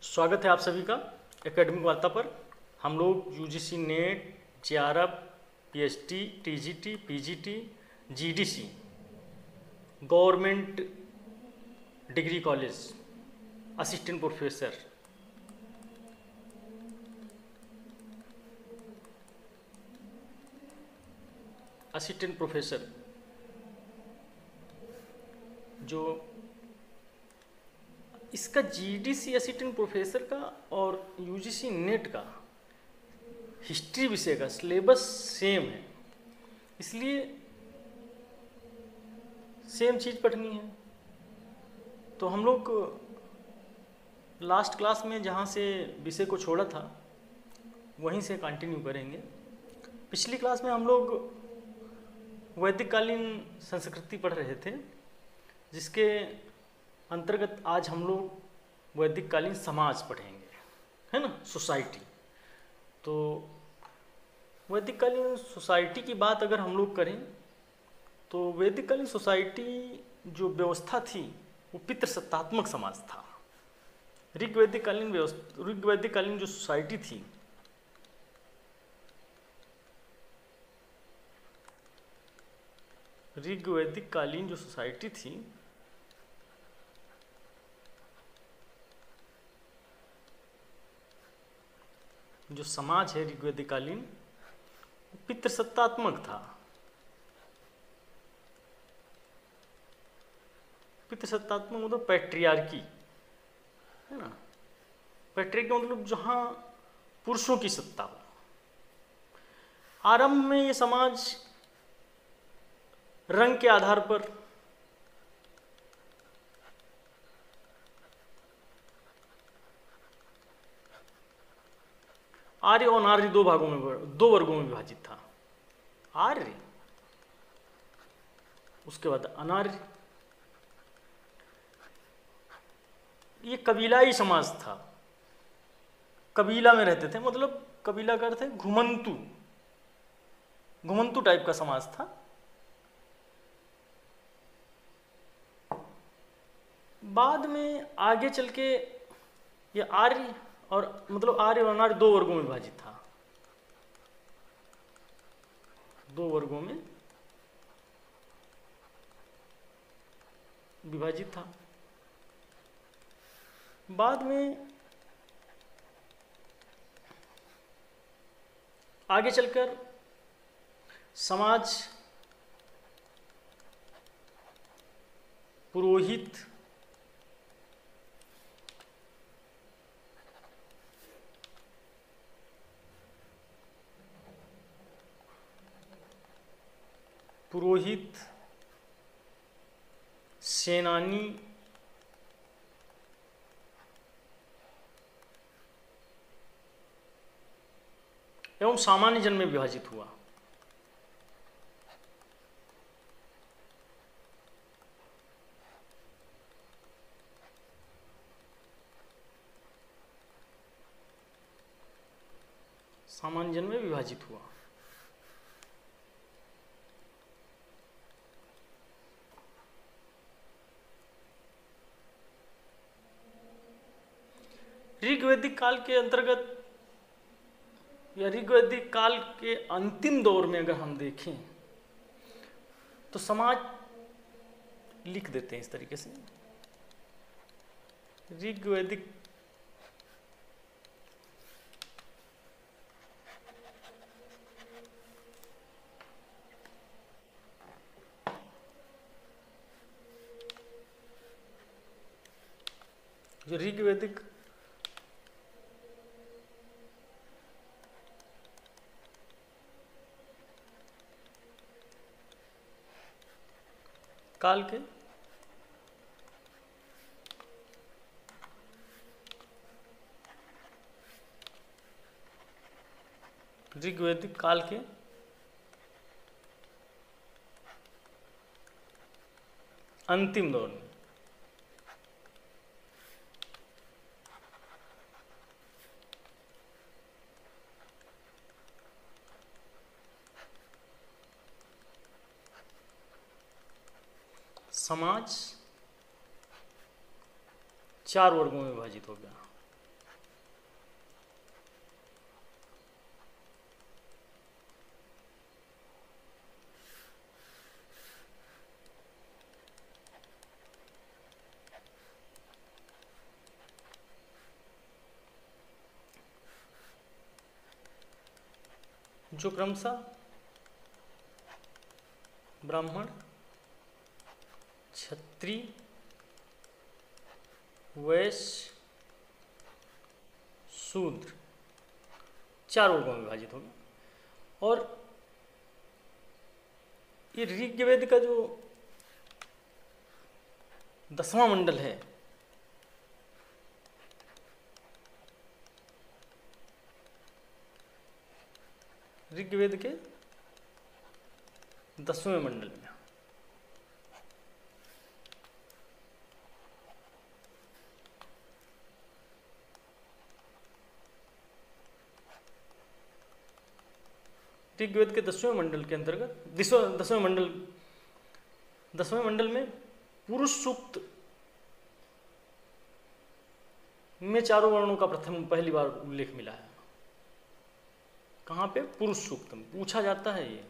स्वागत है आप सभी का एकेडमिक वार्ता पर। हम लोग UGC net, JRF, PHT, TGT, PGT, GDC, government degree college, assistant professor, जो इसका जीडीसी असिस्टेंट प्रोफेसर का और यूजीसी नेट का हिस्ट्री विषय का सिलेबस सेम है, इसलिए सेम चीज़ पढ़नी है। तो हम लोग लास्ट क्लास में जहाँ से विषय को छोड़ा था वहीं से कंटिन्यू करेंगे। पिछली क्लास में हम लोग वैदिक कालीन संस्कृति पढ़ रहे थे, जिसके अंतर्गत आज हम लोग वैदिक कालीन समाज पढ़ेंगे, है ना, सोसाइटी। तो वैदिक कालीन सोसाइटी की बात अगर हम लोग करें तो वैदिक कालीन सोसाइटी जो व्यवस्था थी वो पितृसत्तात्मक समाज था। ऋग्वैदिक कालीन जो सोसाइटी थी ऋग्वैदिक कालीन जो सोसाइटी थी जो समाज है ऋग्वैदिक कालीन पितृसत्तात्मक था। पितृसत्तात्मक मतलब पैट्रियार्की, है ना। पैट्रियार्की मतलब जहाँ पुरुषों की सत्ता हो। आरंभ में ये समाज रंग के आधार पर आर्य और अनार्य दो वर्गों में विभाजित था। आर्य, उसके बाद अनार्य। ये कबीलाई समाज था, कबीला में रहते थे, मतलब कबीला का अर्थ है घुमंतु टाइप का समाज था। बाद में आगे चल के ये आर्य और अनार्य दो वर्गों में विभाजित था। दो वर्गों में विभाजित था। बाद में आगे चलकर समाज पुरोहित, सेनानी, एवं सामान्य जन में विभाजित हुआ। सामान्य जन में विभाजित हुआ। ऋग्वैदिक काल के अंतर्गत या ऋग्वैदिक काल के अंतिम दौर में अगर हम देखें तो समाज लिख देते हैं इस तरीके से। ऋग्वैदिक जो ऋग्वैदिक काल के ऋग्वैदिक काल के अंतिम दौर में समाज चार वर्गों में विभाजित हो गया। जो क्रमशः ब्राह्मण, क्षत्रिय, वैश्य, शूद्र 4 वर्गों में विभाजित होगा। और ये ऋग्वेद का जो 10वां मंडल है, ऋग्वेद के 10वें मंडल में ऋग्वेद के 10वें मंडल के अंतर्गत 10वें मंडल में पुरुष सूक्त में 4 वर्णों का पहली बार उल्लेख मिला है। कहाँ पे? पुरुष सूक्त में पूछा जाता है ये।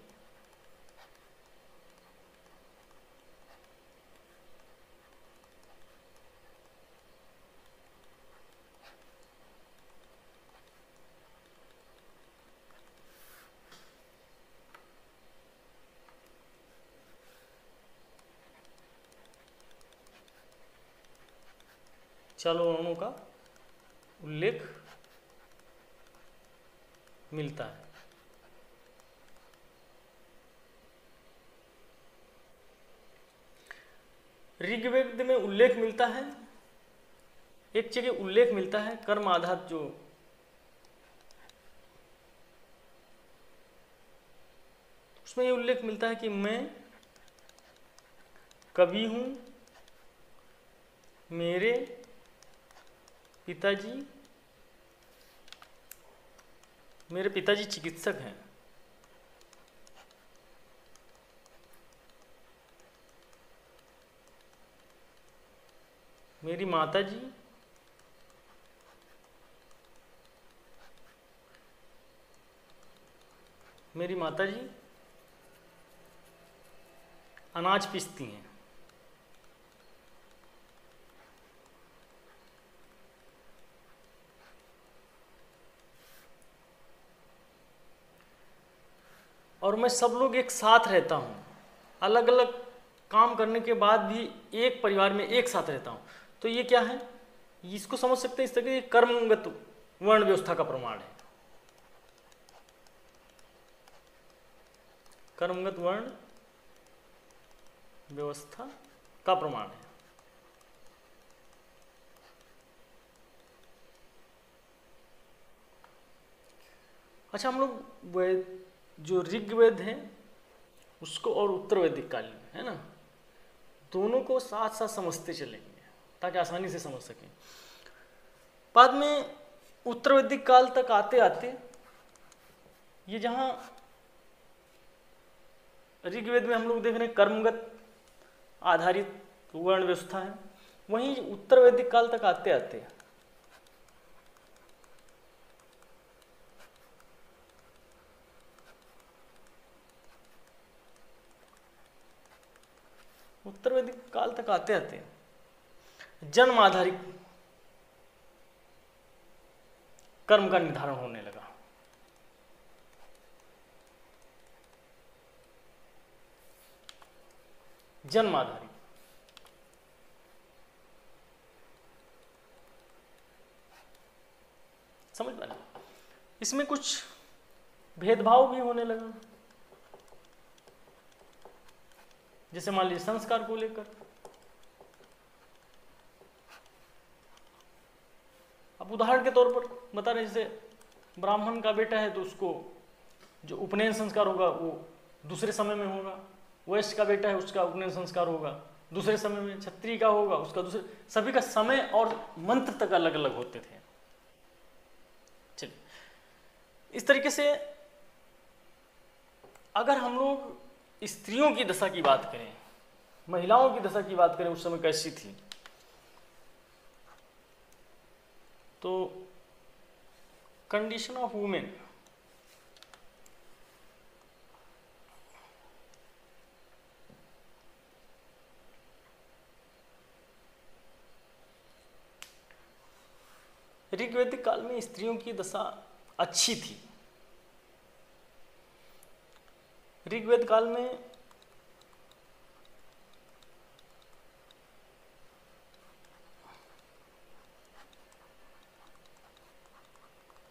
चारों वर्णों का उल्लेख मिलता है। ऋग्वेद में उल्लेख मिलता है, एक जगह उल्लेख मिलता है कर्म आधारित, जो उसमें ये उल्लेख मिलता है कि मैं कवि हूं, मेरे पिताजी चिकित्सक हैं। मेरी माताजी अनाज पीसती हैं। और मैं सब लोग एक साथ रहता हूँ, अलग अलग काम करने के बाद भी एक परिवार में एक साथ रहता हूँ। तो ये क्या है? इसको समझ सकते हैं इस तरह के कर्मगत वर्ण व्यवस्था का प्रमाण है। कर्मगत वर्ण व्यवस्था का प्रमाण है। अच्छा, हम लोग जो ऋग्वेद है उसको और उत्तर वैदिक काल है ना, दोनों को साथ साथ समझते चलेंगे ताकि आसानी से समझ सकें। बाद में उत्तर वैदिक काल तक आते आते ये जहाँ ऋग्वेद में हम लोग देख रहे हैं कर्मगत आधारित वर्ण व्यवस्था है, वहीं उत्तर वैदिक काल तक आते आते उत्तर वैदिक काल तक आते आते जन्म आधारित कर्म का निर्धारण होने लगा। जन्म आधारित, समझ पा रहे? इसमें कुछ भेदभाव भी होने लगा, जैसे मान लीजिए संस्कार को लेकर। अब उदाहरण के तौर पर बता रहे, जैसे ब्राह्मण का बेटा है तो उसको जो उपनयन संस्कार होगा वो दूसरे समय में होगा, वैश्य का बेटा है उसका उपनयन संस्कार होगा दूसरे समय में, क्षत्रिय का होगा उसका दूसरे, सभी का समय और मंत्र तक अलग अलग होते थे। चलिए, इस तरीके से अगर हम लोग स्त्रियों की दशा की बात करें, महिलाओं की दशा की बात करें उस समय कैसी थी, तो कंडीशन ऑफ वुमेन ऋग्वैदिक काल में स्त्रियों की दशा अच्छी थी। ऋग्वेद काल में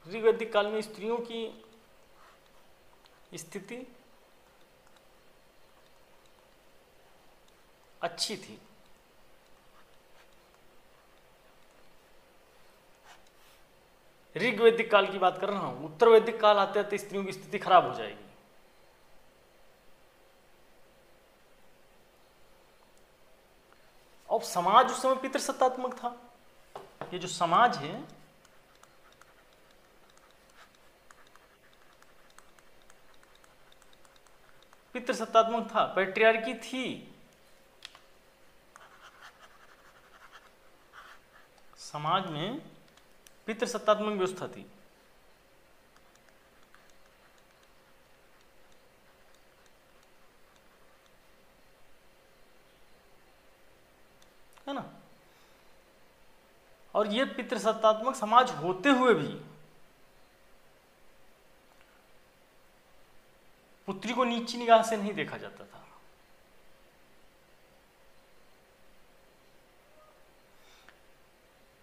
ऋग्वैदिक काल में स्त्रियों की स्थिति अच्छी थी। ऋग्वैदिक काल की बात कर रहा हूं, उत्तर वैदिक काल आते आते स्त्रियों की स्थिति खराब हो जाएगी। और समाज उस समय पितृसत्तात्मक था। ये जो समाज है पितृसत्तात्मक था, पैट्रियार्की थी। समाज में पितृसत्तात्मक व्यवस्था थी। है ना। और ये पितृसत्तात्मक समाज होते हुए भी पुत्री को नीची निगाह से नहीं देखा जाता था।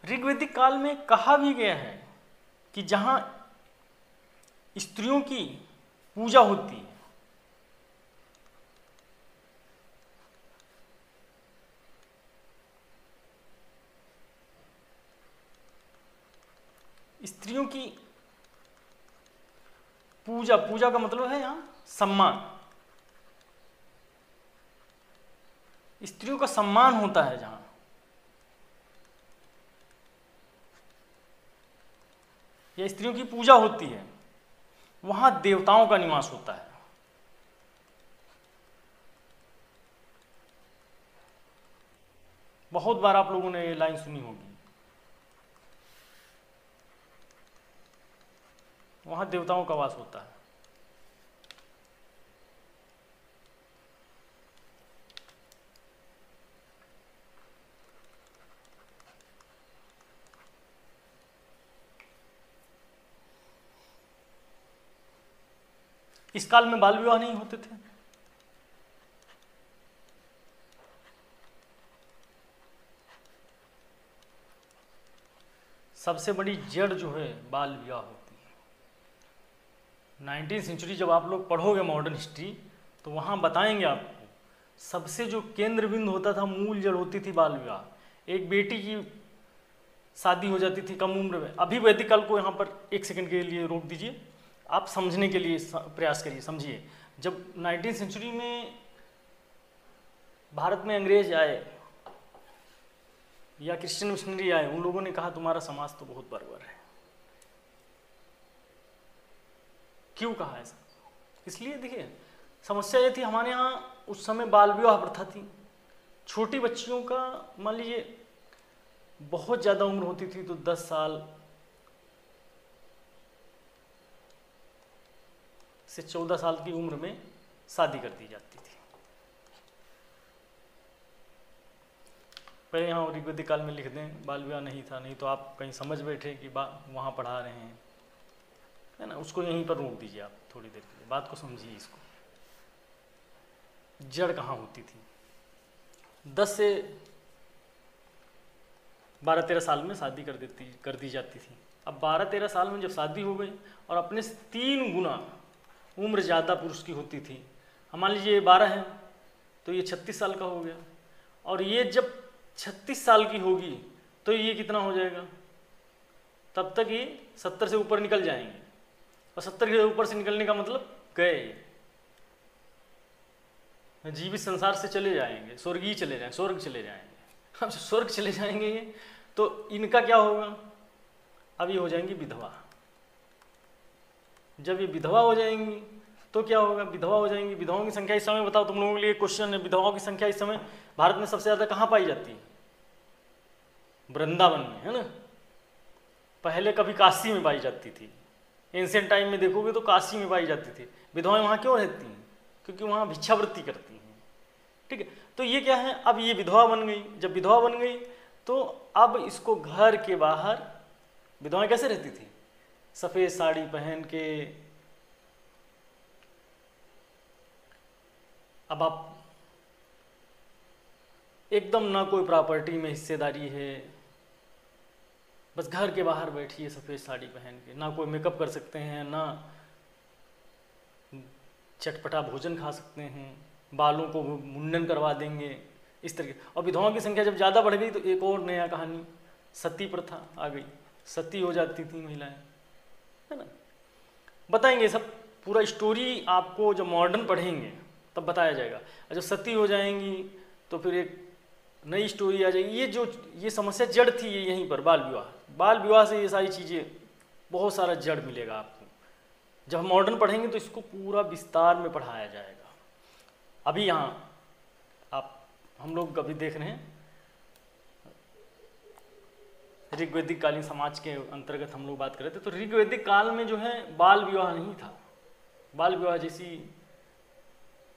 ऋग्वैदिक काल में कहा भी गया है कि जहां स्त्रियों की पूजा होती है, स्त्रियों की पूजा, पूजा का मतलब है यहां सम्मान, स्त्रियों का सम्मान होता है, जहां या स्त्रियों की पूजा होती है वहां देवताओं का निवास होता है। बहुत बार आप लोगों ने ये लाइन सुनी होगी, वहां देवताओं का वास होता है। इस काल में बाल विवाह नहीं होते थे। सबसे बड़ी जड़ जो है बाल विवाह होती है। 19वीं सेंचुरी जब आप लोग पढ़ोगे मॉडर्न हिस्ट्री तो वहां बताएंगे आपको, सबसे जो केंद्र बिंदु होता था, मूल जड़ होती थी बाल विवाह। एक बेटी की शादी हो जाती थी कम उम्र में। अभी वैदिक काल को यहाँ पर एक सेकंड के लिए रोक दीजिए, आप समझने के लिए प्रयास करिए, समझिए। जब 19वीं सेंचुरी में भारत में अंग्रेज आए या क्रिश्चियन मिशनरी आए, उन लोगों ने कहा तुम्हारा समाज तो बहुत बर्बर है। क्यों कहा ऐसा? इसलिए देखिए, समस्या ये थी हमारे यहाँ उस समय बाल विवाह प्रथा थी। छोटी बच्चियों का मान लीजिए बहुत ज़्यादा उम्र होती थी तो 10 साल से 14 साल की उम्र में शादी कर दी जाती थी। पहले यहाँ ऋग्वैदिक काल में लिख दें बाल विवाह नहीं था, नहीं तो आप कहीं समझ बैठे कि वहाँ पढ़ा रहे हैं, है ना। उसको यहीं पर रोक दीजिए आप थोड़ी देर के लिए, बात को समझिए। इसको जड़ कहाँ होती थी? 10 से 12-13 साल में शादी कर दी जाती थी। अब 12-13 साल में जब शादी हो गई और अपने से 3 गुना उम्र ज़्यादा पुरुष की होती थी, हम मान लीजिए 12 है तो ये 36 साल का हो गया, और ये जब 36 साल की होगी तो ये कितना हो जाएगा? तब तक ये 70 से ऊपर निकल जाएंगे, और 70 के ऊपर से निकलने का मतलब गए, जीवित संसार से चले जाएंगे, स्वर्गीय चले जाएंगे, स्वर्ग चले जाएंगे। अब स्वर्ग चले जाएंगे ये, तो इनका क्या होगा? अब ये हो जाएंगी विधवा। जब ये विधवा हो जाएंगी तो क्या होगा? विधवा हो जाएंगी। विधवाओं की संख्या इस समय, बताओ तुम लोगों के लिए क्वेश्चन है, विधवाओं की संख्या इस समय भारत में सबसे ज़्यादा कहाँ पाई जाती है? वृंदावन में, है ना। पहले कभी काशी में पाई जाती थी, एंशिएंट टाइम में देखोगे तो काशी में पाई जाती थी। विधवाएं वहाँ क्यों रहती हैं? क्योंकि वहाँ भिक्षावृत्ति करती हैं, ठीक है। तो ये क्या है? अब ये विधवा बन गई। जब विधवा बन गई तो अब इसको घर के बाहर, विधवाएं कैसे रहती थी? सफ़ेद साड़ी पहन के, अब आप एकदम ना कोई प्रॉपर्टी में हिस्सेदारी है, बस घर के बाहर बैठिए सफ़ेद साड़ी पहन के, ना कोई मेकअप कर सकते हैं, ना चटपटा भोजन खा सकते हैं, बालों को मुंडन करवा देंगे, इस तरीके। और विधवाओं की संख्या जब ज़्यादा बढ़ गई तो एक और नया कहानी, सती प्रथा आ गई, सती हो जाती थी महिलाएं, है ना। बताएंगे सब, पूरा स्टोरी आपको जब मॉडर्न पढ़ेंगे तब बताया जाएगा। और जब सती हो जाएंगी तो फिर एक नई स्टोरी आ जाएगी। ये समस्या जड़ थी ये यहीं पर, बाल विवाह से ये सारी चीज़ें, बहुत सारा जड़ मिलेगा आपको। जब हम मॉडर्न पढ़ेंगे तो इसको पूरा विस्तार में पढ़ाया जाएगा। अभी यहाँ हम लोग अभी देख रहे हैं ऋग्वैदिक कालीन समाज के अंतर्गत हम लोग बात कर रहे थे। तो ऋग्वैदिक काल में जो है बाल विवाह नहीं था, बाल विवाह जैसी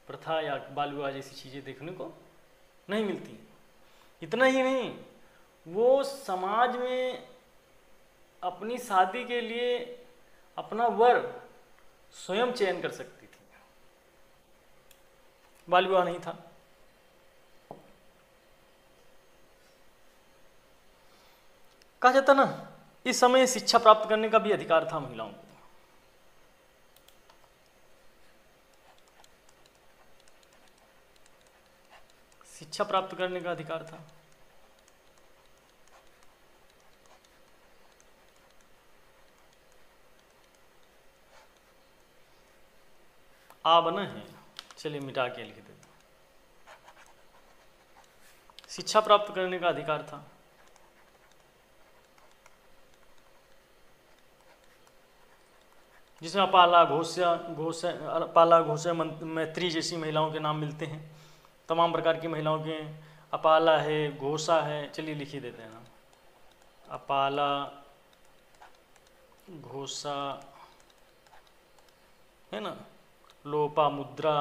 प्रथा या बाल विवाह जैसी चीज़ें देखने को नहीं मिलती। इतना ही नहीं, वो समाज में अपनी शादी के लिए अपना वर स्वयं चयन कर सकती थी, बाल विवाह नहीं था। कहा जाता ना, इस समय शिक्षा प्राप्त करने का भी अधिकार था महिलाओं को। शिक्षा प्राप्त करने का अधिकार था। आ बना है, चलिए मिटा के लिख देते। शिक्षा प्राप्त करने का अधिकार था। जिसमें अपाला, घोष्य, मैत्री जैसी महिलाओं के नाम मिलते हैं। तमाम प्रकार की महिलाओं के, अपाला है, घोषा है, चलिए लिख ही देते हैं नाम। अपाला, घोषा, है ना, लोपामुद्रा,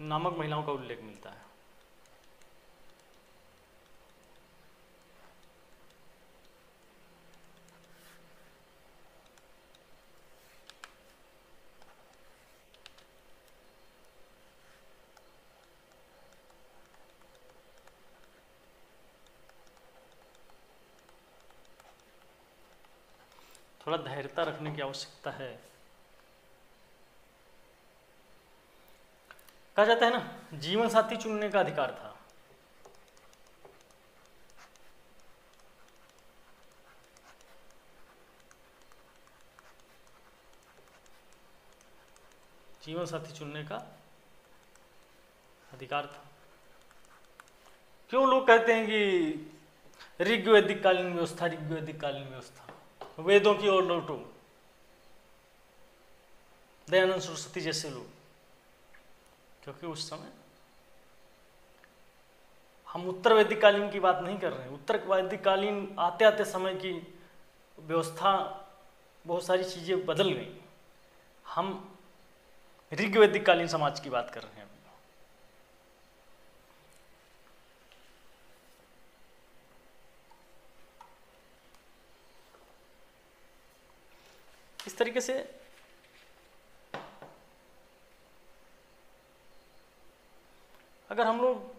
नामक महिलाओं का उल्लेख मिलता है। थोड़ा धैर्यता रखने की आवश्यकता है। कहा जाता है ना, जीवन साथी चुनने का अधिकार था। जीवन साथी चुनने का अधिकार था। क्यों लोग कहते हैं कि ऋग्वैदिक कालीन व्यवस्था, ऋग्वैदिक कालीन व्यवस्था, वेदों की ओर लौटो, दयानंद सरस्वती जैसे लोग? क्योंकि उस समय हम उत्तर वैदिक कालीन की बात नहीं कर रहे हैं। उत्तर वैदिक कालीन आते आते समय की व्यवस्था, बहुत सारी चीज़ें बदल गई। हम ऋग्वैदिक कालीन समाज की बात कर रहे हैं। इस तरीके से अगर हम लोग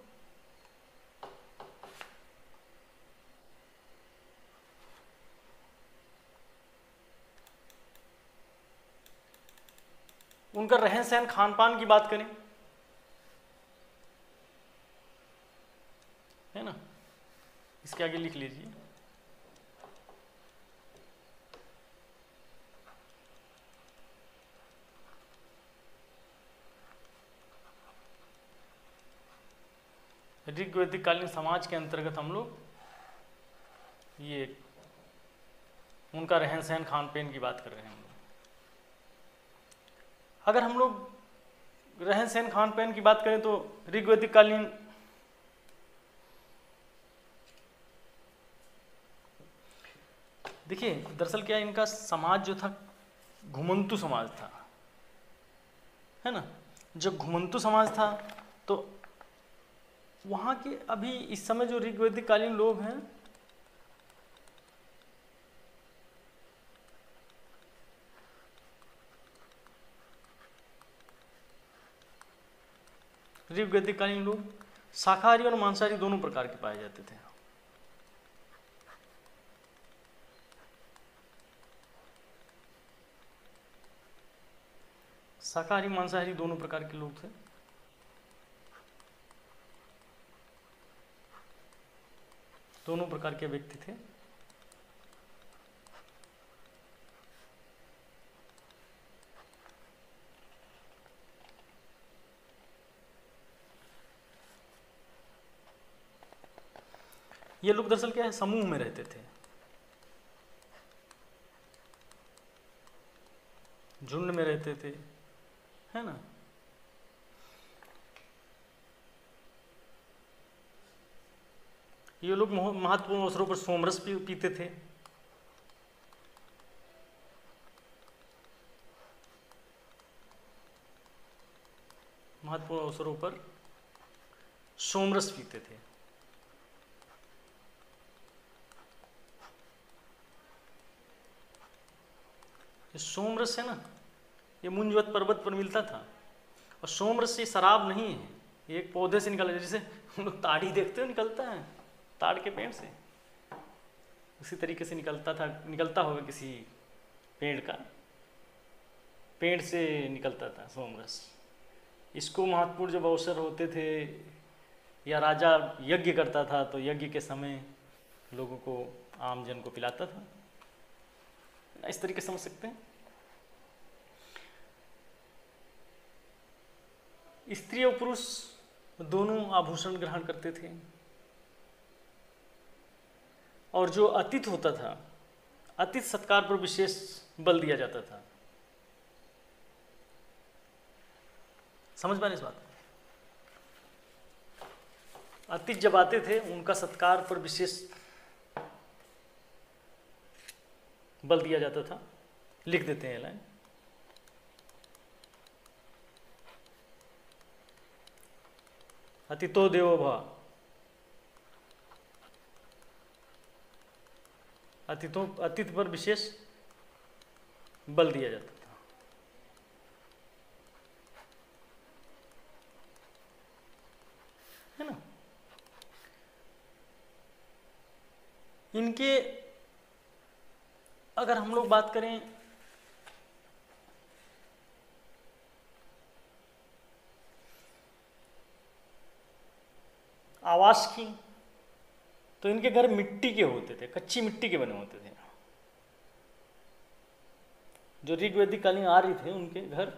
उनका रहन सहन, खान पान की बात करें, है ना, इसके आगे लिख लीजिए। ऋग्वैदिक कालीन समाज के अंतर्गत हम लोग ये उनका रहन सहन, खान पीन की बात कर रहे हैं हम लोग। अगर हम लोग रहन सहन, खान पीन की बात करें तो ऋग्वैदिक कालीन देखिए, दरअसल क्या इनका समाज जो था घुमंतु समाज था, है ना। जब घुमंतु समाज था तो वहाँ के अभी इस समय जो ऋग्वैदिक कालीन लोग हैं ऋग्वैदिक कालीन लोग शाकाहारी और मांसाहारी दोनों प्रकार के पाए जाते थे। शाकाहारी मांसाहारी दोनों प्रकार के लोग थे। दोनों प्रकार के व्यक्ति थे। ये लोग दरअसल क्या है, समूह में रहते थे, झुंड में रहते थे, है ना। ये लोग महत्वपूर्ण अवसरों पर सोमरस पीते थे। महत्वपूर्ण अवसरों पर सोमरस पीते थे। ये सोमरस है ना, ये मुंजवत पर्वत पर मिलता था। और सोमरस ये शराब नहीं है, ये एक पौधे से निकला, जैसे हम लोग ताड़ी देखते हो निकलता है ताड़ के पेड़ से, उसी तरीके से निकलता होगा किसी पेड़ का, पेड़ से निकलता था सोमरस। इसको महत्वपूर्ण जब अवसर होते थे या राजा यज्ञ करता था तो यज्ञ के समय लोगों को, आम जन को पिलाता था। इस तरीके से समझ सकते हैं। स्त्री और पुरुष दोनों आभूषण ग्रहण करते थे। और जो अतिथि होता था, अतिथि सत्कार पर विशेष बल दिया जाता था। समझ पा रहे इस बात को? अतिथि जब आते थे उनका सत्कार पर विशेष बल दिया जाता था। लिख देते हैं लाइन। अतिथो देवो भव, अतिथि पर विशेष बल दिया जाता था। है ना। इनके अगर हम लोग बात करें आवास की, तो इनके घर मिट्टी के होते थे, कच्ची मिट्टी के बने होते थे। जो ऋग्वैदिक कालीन आर्य थे उनके घर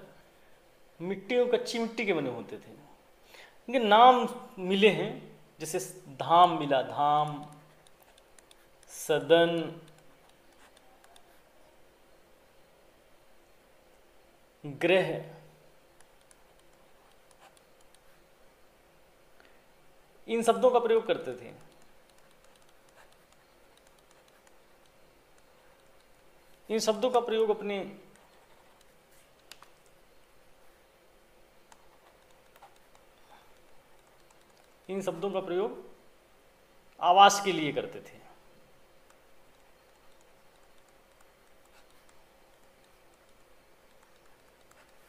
मिट्टी और कच्ची मिट्टी के बने होते थे। इनके नाम मिले हैं, जैसे धाम मिला, धाम, सदन, ग्रह, इन शब्दों का प्रयोग करते थे। इन शब्दों का प्रयोग अपने इन शब्दों का प्रयोग आवास के लिए करते थे।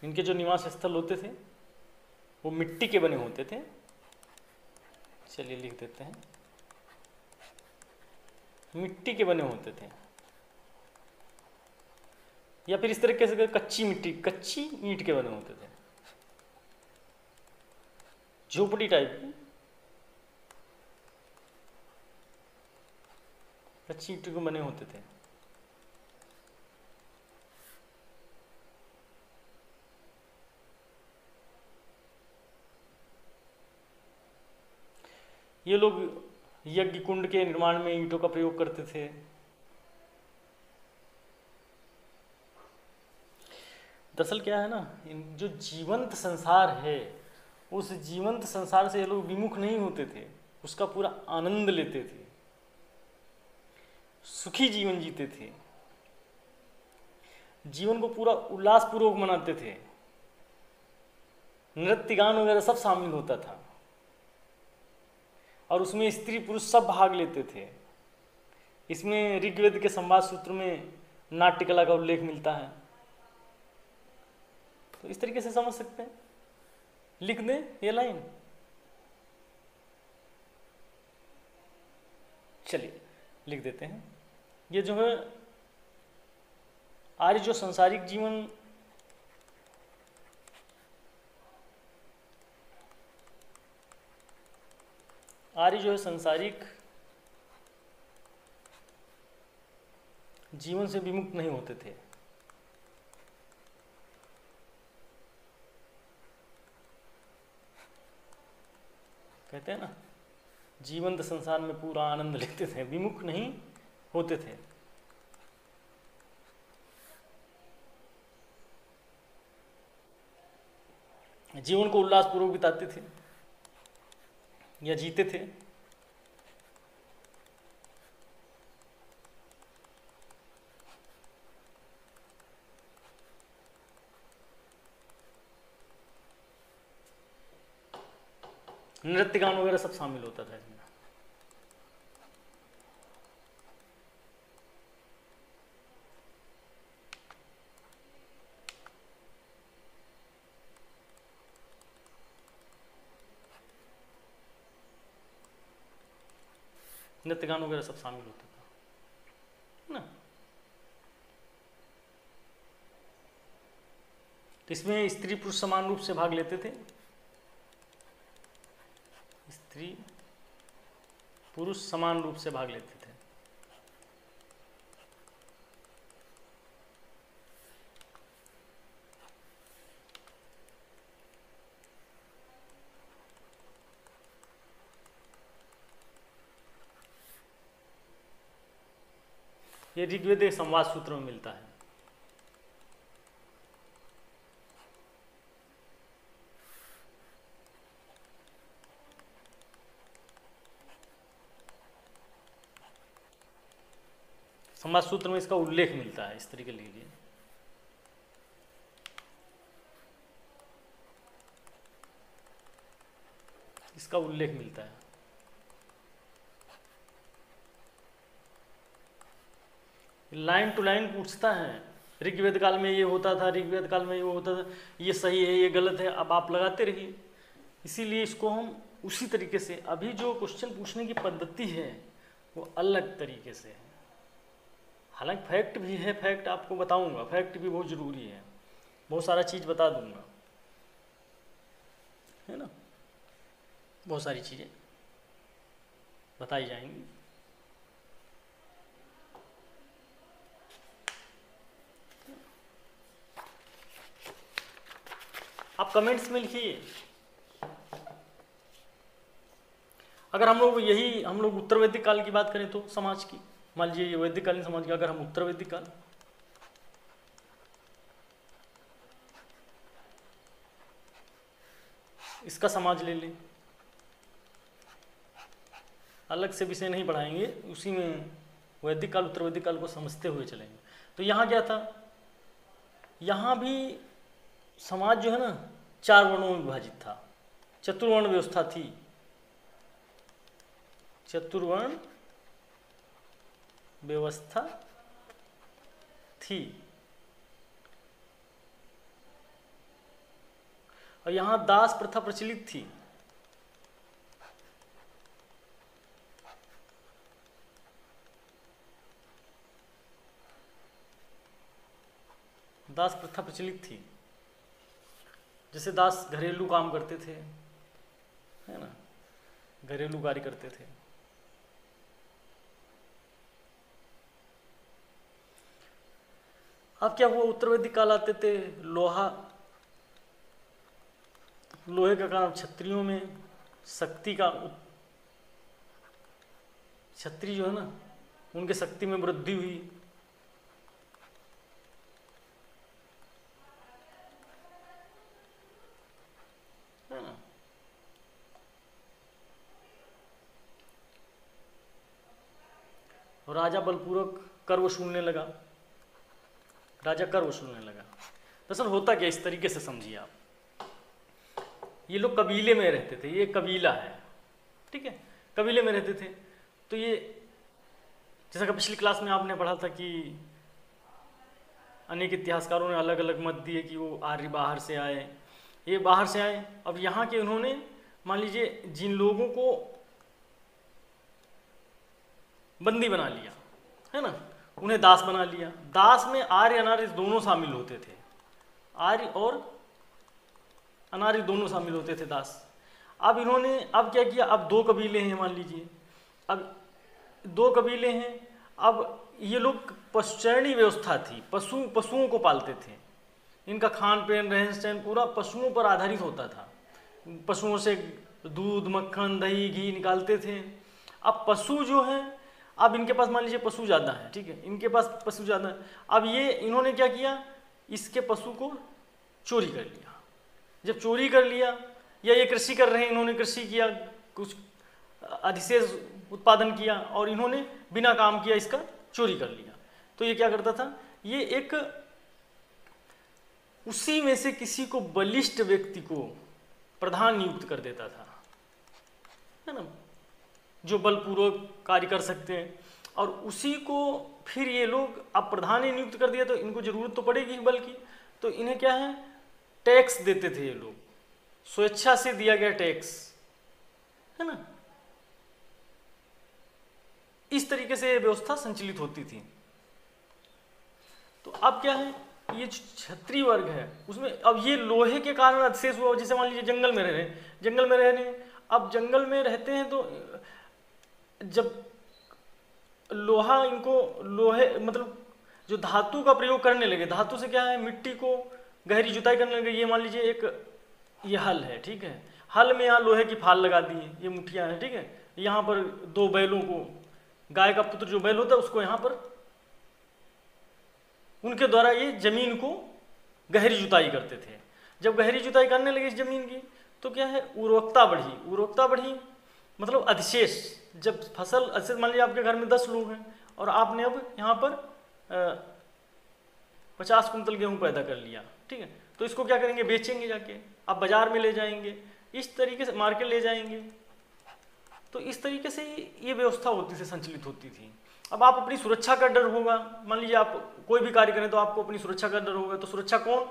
इनके जो निवास स्थल होते थे वो मिट्टी के बने होते थे। चलिए लिख देते हैं, मिट्टी के बने होते थे, या फिर इस तरीके से कच्ची मिट्टी, कच्ची ईंट के बने होते थे, झोपड़ी टाइप की कच्ची ईंट के बने होते थे। ये लोग यज्ञ कुंड के निर्माण में ईंटों का प्रयोग करते थे। दरअसल क्या है ना, जो जीवंत संसार है उस जीवंत संसार से ये लोग विमुख नहीं होते थे, उसका पूरा आनंद लेते थे, सुखी जीवन जीते थे, जीवन को पूरा उल्लासपूर्वक मनाते थे। नृत्य गान वगैरह सब शामिल होता था और उसमें स्त्री पुरुष सब भाग लेते थे। इसमें ऋग्वेद के संवाद सूत्र में नाट्य कला का उल्लेख मिलता है। तो इस तरीके से समझ सकते हैं। लिख दें ये लाइन। चलिए लिख देते हैं। ये जो है आर्य जो संसारिक जीवन आर्य जो है संसारिक जीवन से विमुक्त नहीं होते थे। कहते हैं ना, जीवंत संसार में पूरा आनंद लेते थे, विमुख नहीं होते थे। जीवन को उल्लासपूर्वक बिताते थे या जीते थे। नृत्य गान वगैरह सब शामिल होता था इसमें। नृत्य गान वगैरह सब शामिल होता था ना। तो इसमें स्त्री पुरुष समान रूप से भाग लेते थे। स्त्री पुरुष समान रूप से भाग लेते थे। ये ऋग्वेद एक संवाद सूत्र में मिलता है। संवाद सूत्र में इसका उल्लेख मिलता है, इस तरीके लीजिए। इसका उल्लेख मिलता है। लाइन टू लाइन पूछता है, ऋग्वेद काल में ये होता था, ऋग्वेद काल में ये होता था, ये सही है, ये गलत है, अब आप लगाते रहिए। इसीलिए इसको हम उसी तरीके से, अभी जो क्वेश्चन पूछने की पद्धति है वो अलग तरीके से है। हालांकि फैक्ट भी है, फैक्ट आपको बताऊंगा, फैक्ट भी बहुत ज़रूरी है, बहुत सारा चीज़ बता दूंगा, है ना, बहुत सारी चीज़ें बताई जाएंगी। आप कमेंट्स में लिखिए। अगर हम लोग उत्तर वैदिक काल की बात करें तो समाज की, मान लीजिए ये वैदिक कालीन समाज की, अगर हम उत्तर वैदिक काल, इसका समाज ले लें, अलग से विषय नहीं पढ़ाएंगे, उसी में वैदिक काल उत्तर वैदिक काल को समझते हुए चलेंगे। तो यहाँ क्या था, यहाँ भी समाज जो है ना 4 वर्णों में विभाजित था, चतुर्वर्ण व्यवस्था थी, चतुर्वर्ण व्यवस्था थी। और यहाँ दास प्रथा प्रचलित थी। दास प्रथा प्रचलित थी। जैसे दास घरेलू काम करते थे, है ना, घरेलू कार्य करते थे। अब क्या हुआ, उत्तर वैदिक काल आते थे, लोहे का काम, क्षत्रियों में शक्ति का, क्षत्रिय जो है ना उनके शक्ति में वृद्धि हुई। है ना, और राजा बलपूर्वक कर वसूलने लगा, राजा कर वसूलने लगा। दरअसल होता क्या, इस तरीके से समझिए आप, ये लोग कबीले में रहते थे, ये कबीला है, ठीक है, कबीले में रहते थे। तो ये जैसा कि पिछली क्लास में आपने पढ़ा था कि अनेक इतिहासकारों ने अलग अलग मत दिए कि वो आर्य बाहर से आए, ये बाहर से आए, अब यहाँ के उन्होंने मान लीजिए जिन लोगों को बंदी बना लिया है ना, उन्हें दास बना लिया। दास में आर्य अनार्य दोनों शामिल होते थे, आर्य और अनार्य दोनों शामिल होते थे दास। अब इन्होंने अब क्या किया, अब दो कबीले हैं मान लीजिए, अब दो कबीले हैं, अब ये लोग पशुचरणी व्यवस्था थी, पशुओं को पालते थे, इनका खान पीन रहन सहन पूरा पशुओं पर आधारित होता था, पशुओं से दूध मक्खन दही घी निकालते थे। अब पशु जो है, अब इनके पास मान लीजिए पशु ज़्यादा है, ठीक है, इनके पास पशु ज़्यादा है, अब ये इन्होंने क्या किया, इसके पशु को चोरी कर लिया। जब चोरी कर लिया, या ये कृषि कर रहे हैं, इन्होंने कृषि किया, कुछ अधिशेष उत्पादन किया और इन्होंने बिना काम किया इसका चोरी कर लिया, तो ये क्या करता था, ये एक उसी में से किसी को बलिष्ठ व्यक्ति को प्रधान नियुक्त कर देता था, है ना, जो बलपूर्वक कार्य कर सकते हैं, और उसी को फिर ये लोग अब प्रधान ही नियुक्त कर दिया तो इनको जरूरत तो पड़ेगी बल की, तो इन्हें क्या है, टैक्स देते थे ये लोग, स्वेच्छा से दिया गया टैक्स, है ना। इस तरीके से ये व्यवस्था संचालित होती थी। तो अब क्या है, ये क्षत्रिय वर्ग है उसमें अब ये लोहे के कारण अधिशेष हुआ। जैसे मान लीजिए जंगल में रह रहे हैं, जंगल में रह रहे हैं, अब जंगल में रहते हैं तो जब लोहा इनको लोहे मतलब जो धातु का प्रयोग करने लगे, धातु से क्या है, मिट्टी को गहरी जुताई करने लगे। ये मान लीजिए एक ये हल है, ठीक है, हल में यहाँ लोहे की फाल लगा दी, ये मुठियाँ हैं, ठीक है, यहाँ पर दो बैलों को, गाय का पुत्र जो बैल होता है उसको यहाँ पर उनके द्वारा ये जमीन को गहरी जुताई करते थे। जब गहरी जुताई करने लगे इस जमीन की तो क्या है, उर्वरकता बढ़ी, उर्वरकता बढ़ी मतलब अधिशेष, जब फसल अधिशेष, मान लीजिए आपके घर में 10 लोग हैं और आपने अब यहाँ पर 50 कुंतल गेहूँ पैदा कर लिया, ठीक है, तो इसको क्या करेंगे, बेचेंगे जाके, आप बाजार में ले जाएंगे, इस तरीके से मार्केट ले जाएंगे। तो इस तरीके से ये व्यवस्था होती थी, संचालित होती थी। अब आप अपनी सुरक्षा का डर होगा, मान लीजिए आप कोई भी कार्य करें तो आपको अपनी सुरक्षा का डर होगा, तो सुरक्षा कौन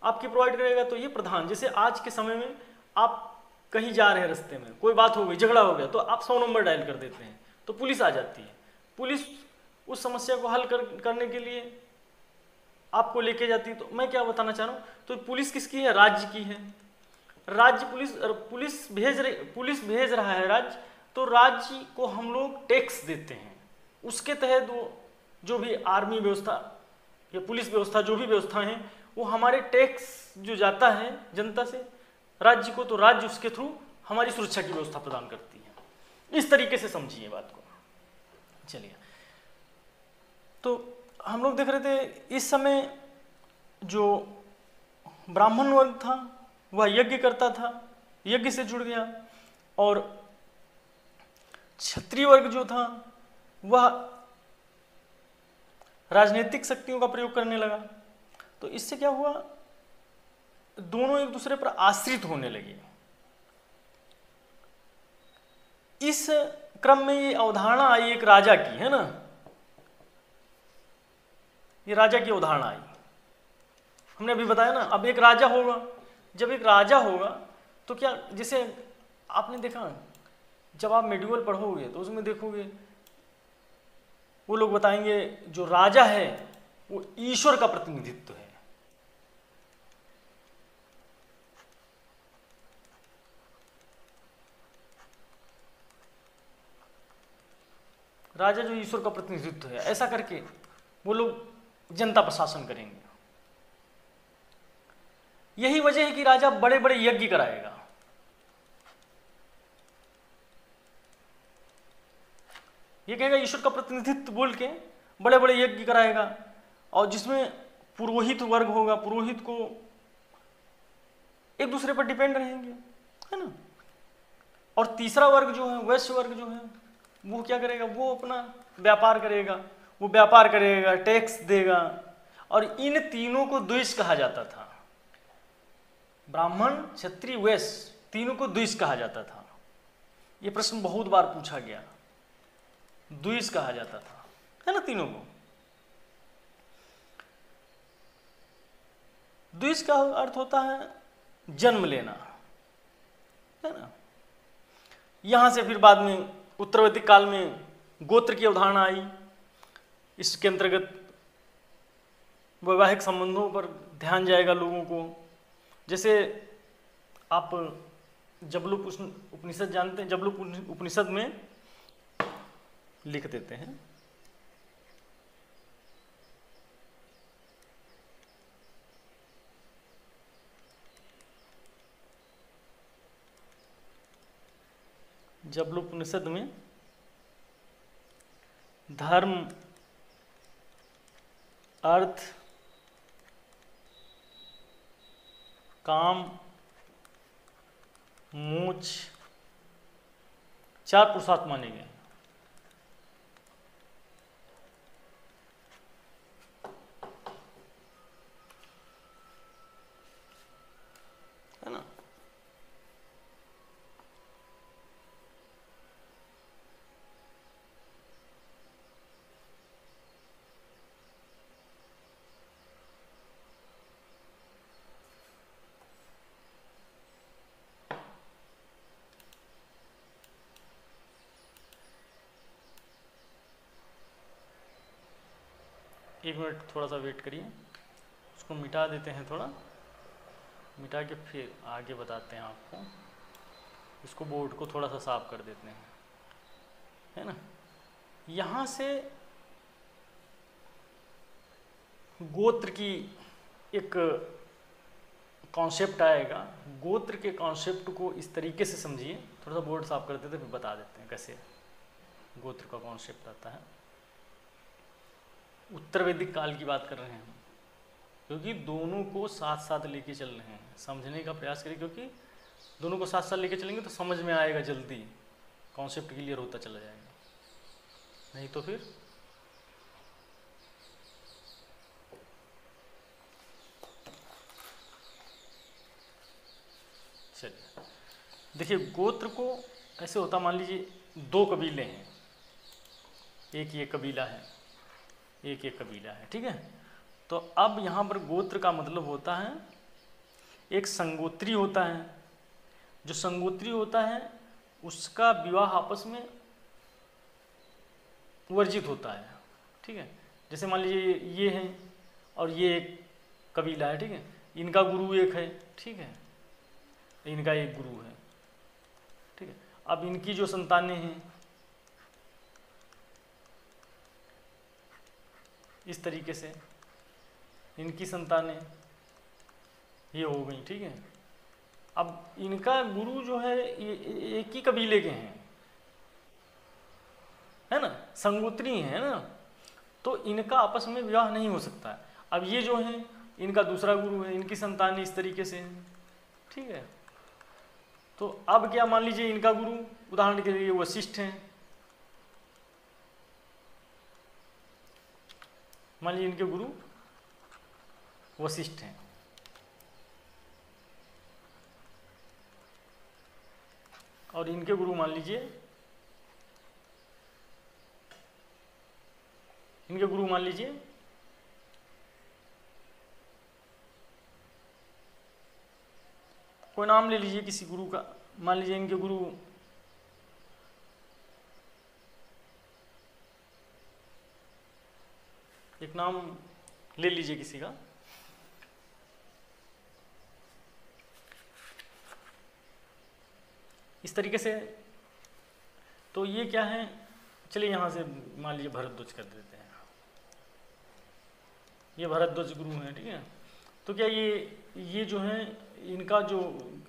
आपकी प्रोवाइड करेगा, तो ये प्रधान। जैसे आज के समय में आप कहीं जा रहे हैं, रास्ते में कोई बात हो गई, झगड़ा हो गया, तो आप 100 नंबर डायल कर देते हैं तो पुलिस आ जाती है, पुलिस उस समस्या को हल करने के लिए आपको लेके जाती है। तो मैं क्या बताना चाह रहा हूँ, तो पुलिस किसकी है, राज्य की है, राज्य पुलिस भेज रहा है राज्य, तो राज्य को हम लोग टैक्स देते हैं, उसके तहत वो जो भी आर्मी व्यवस्था या पुलिस व्यवस्था जो भी व्यवस्था है वो हमारे टैक्स जो जाता है जनता से राज्य को, तो राज्य उसके थ्रू हमारी सुरक्षा की व्यवस्था प्रदान करती है। इस तरीके से समझिए बात को। चलिए, तो हम लोग देख रहे थे इस समय जो ब्राह्मण वर्ग था वह यज्ञ करता था, यज्ञ से जुड़ गया, और क्षत्रिय वर्ग जो था वह राजनीतिक शक्तियों का प्रयोग करने लगा। तो इससे क्या हुआ, दोनों एक दूसरे पर आश्रित होने लगे। इस क्रम में ये अवधारणा आई एक राजा की, है ना, ये राजा की अवधारणा आई, हमने अभी बताया ना। अब एक राजा होगा, जब एक राजा होगा तो क्या, जैसे आपने देखा जब आप मेडिवल पढ़ोगे तो उसमें देखोगे वो लोग बताएंगे जो राजा है वो ईश्वर का प्रतिनिधित्व है। राजा जो ईश्वर का प्रतिनिधित्व है, ऐसा करके वो लोग जनता पर शासन करेंगे। यही वजह है कि राजा बड़े बड़े यज्ञ कराएगा। ये कहेगा ईश्वर का प्रतिनिधित्व बोल के बड़े बड़े यज्ञ कराएगा, और जिसमें पुरोहित वर्ग होगा, पुरोहित को एक दूसरे पर डिपेंड रहेंगे, है ना। और तीसरा वर्ग जो है, वैश्य वर्ग जो है, वो क्या करेगा, वो अपना व्यापार करेगा, वो व्यापार करेगा, टैक्स देगा, और इन तीनों को द्विज कहा जाता था। ब्राह्मण क्षत्रिय वैश्य तीनों को द्विज कहा जाता था। ये प्रश्न बहुत बार पूछा गया, द्विज कहा जाता था, है ना, तीनों को द्विज का अर्थ होता है जन्म लेना, है ना। यहाँ से फिर बाद में उत्तर वैदिक काल में गोत्र की अवधारणा आई। इसके अंतर्गत वैवाहिक संबंधों पर ध्यान जाएगा लोगों को। जैसे आप जबलुक उपनिषद जानते हैं, जबलुक उपनिषद में लिख देते हैं जबलुक उपनिषद में धर्म, अर्थ, काम, मोक्ष 4 पुरुषार्थ माने गए। है ना। एक मिनट थोड़ा सा वेट करिए, उसको मिटा देते हैं, थोड़ा मिटा के फिर आगे बताते हैं आपको। इसको बोर्ड को थोड़ा सा साफ कर देते हैं, है ना। यहाँ से गोत्र की एक कॉन्सेप्ट आएगा। गोत्र के कॉन्सेप्ट को इस तरीके से समझिए, थोड़ा सा बोर्ड साफ कर देते हैं फिर बता देते हैं कैसे गोत्र का कॉन्सेप्ट आता है। उत्तर वैदिक काल की बात कर रहे हैं हम, क्योंकि दोनों को साथ साथ लेके चल रहे हैं, समझने का प्रयास करिए, क्योंकि दोनों को साथ साथ लेके चलेंगे तो समझ में आएगा, जल्दी कॉन्सेप्ट क्लियर होता चला जाएगा, नहीं तो फिर चलिए देखिए। गोत्र को ऐसे होता, मान लीजिए 2 कबीले हैं, एक ये कबीला है, एक ये कबीला है, ठीक है। तो अब यहाँ पर गोत्र का मतलब होता है एक संगोत्री होता है। जो संगोत्री होता है उसका विवाह आपस में वर्जित होता है, ठीक है। जैसे मान लीजिए ये हैं और ये एक कबीला है, ठीक है। इनका गुरु एक है, ठीक है, इनका एक गुरु है, ठीक है। अब इनकी जो संतानें हैं इस तरीके से, इनकी संतानें ये हो गई, ठीक है। अब इनका गुरु जो है ये एक ही कबीले के हैं, है ना, संगोत्री हैं, है ना। तो इनका आपस में विवाह नहीं हो सकता है। अब ये जो हैं इनका दूसरा गुरु है, इनकी संतानें इस तरीके से हैं, ठीक है। तो अब क्या, मान लीजिए इनका गुरु उदाहरण के लिए वशिष्ठ हैं, मान लीजिए इनके गुरु वशिष्ठ हैं, और इनके गुरु मान लीजिए, इनके गुरु मान लीजिए कोई नाम ले लीजिए किसी गुरु का, मान लीजिए इनके गुरु एक नाम ले लीजिए किसी का, इस तरीके से। तो ये क्या है, चलिए यहाँ से मान लीजिए भरद्वाज कर देते हैं, ये भरद्वाज गुरु हैं, ठीक है। तो क्या ये जो है इनका जो,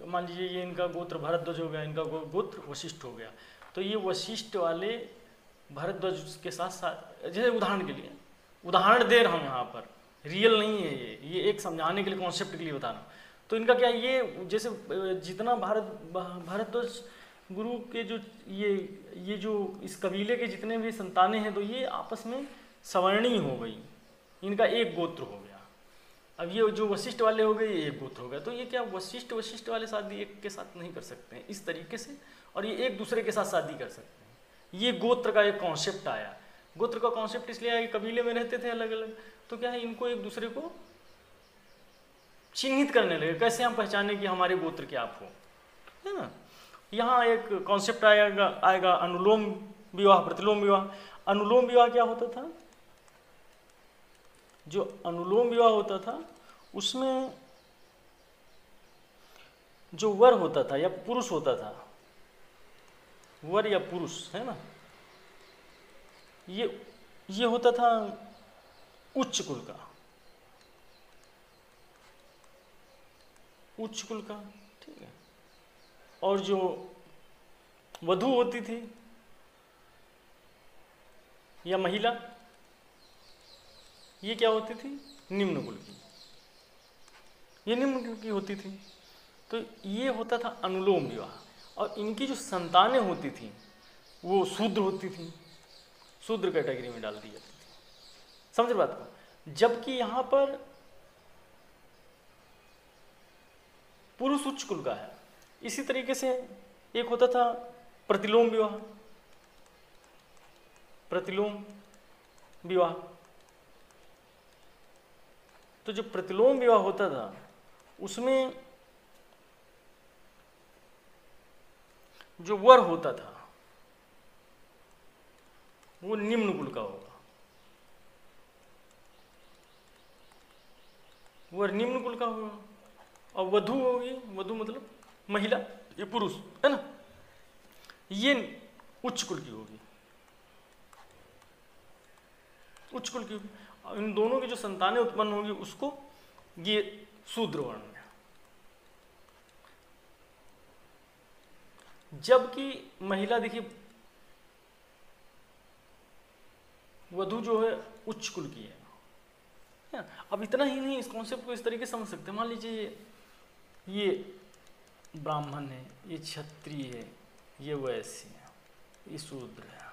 मान लीजिए ये इनका गोत्र भरद्वाज हो गया, इनका गोत्र वशिष्ठ हो गया। तो ये वशिष्ठ वाले भरद्वाज के साथ साथ, जैसे उदाहरण के लिए, उदाहरण दे रहा हूँ यहाँ पर, रियल नहीं है ये एक समझाने के लिए, कॉन्सेप्ट के लिए बता रहा हूँ। तो इनका क्या, ये जैसे जितना भरद्वाज गुरु के जो ये जो इस कबीले के जितने भी संतानें हैं, तो ये आपस में सवर्णी हो गई, इनका एक गोत्र हो गया। अब ये जो वशिष्ठ वाले हो गए ये एक गोत्र हो गया। तो ये क्या, वशिष्ठ वाले शादी एक के साथ नहीं कर सकते हैं इस तरीके से, और ये एक दूसरे के साथ शादी कर सकते हैं। ये गोत्र का एक कॉन्सेप्ट आया। गोत्र का कॉन्सेप्ट इसलिए आया कि कबीले में रहते थे अलग अलग, तो क्या है, इनको एक दूसरे को चिन्हित करने लगे, कैसे हम पहचाने कि हमारे गोत्र के आप हो, है ना। यहाँ एक कॉन्सेप्ट आएगा अनुलोम विवाह, प्रतिलोम विवाह। अनुलोम विवाह क्या होता था? जो अनुलोम विवाह होता था उसमें जो वर होता था या पुरुष होता था, वर या पुरुष, है ना, ये होता था उच्च कुल का, उच्च कुल का, ठीक है। और जो वधू होती थी या महिला, ये क्या होती थी? निम्न कुल की, ये निम्न कुल की होती थी। तो ये होता था अनुलोम विवाह। और इनकी जो संतानें होती थी वो शूद्र होती थी, शूद्र कैटेगरी में डाल दी जाती थी। समझ बात को? जबकि यहाँ पर पुरुष उच्च कुल का है। इसी तरीके से एक होता था प्रतिलोम विवाह, प्रतिलोम विवाह। तो जो प्रतिलोम विवाह होता था उसमें जो वर होता था वो निम्न कुल का होगा, वर निम्न कुल का होगा। और वधू होगी, वधू मतलब महिला, ये पुरुष, है ना, ये उच्च कुल की होगी, उच्च कुल की होगी। और इन दोनों की जो संतानें उत्पन्न होगी उसको ये शूद्र वर्ण है। जबकि महिला, देखिए, वधु जो है उच्च कुल की है। अब इतना ही नहीं, इस कॉन्सेप्ट को इस तरीके से समझ सकते हैं। मान लीजिए ये ब्राह्मण है, ये क्षत्रिय है, ये वैश्य है, ये शूद्र है,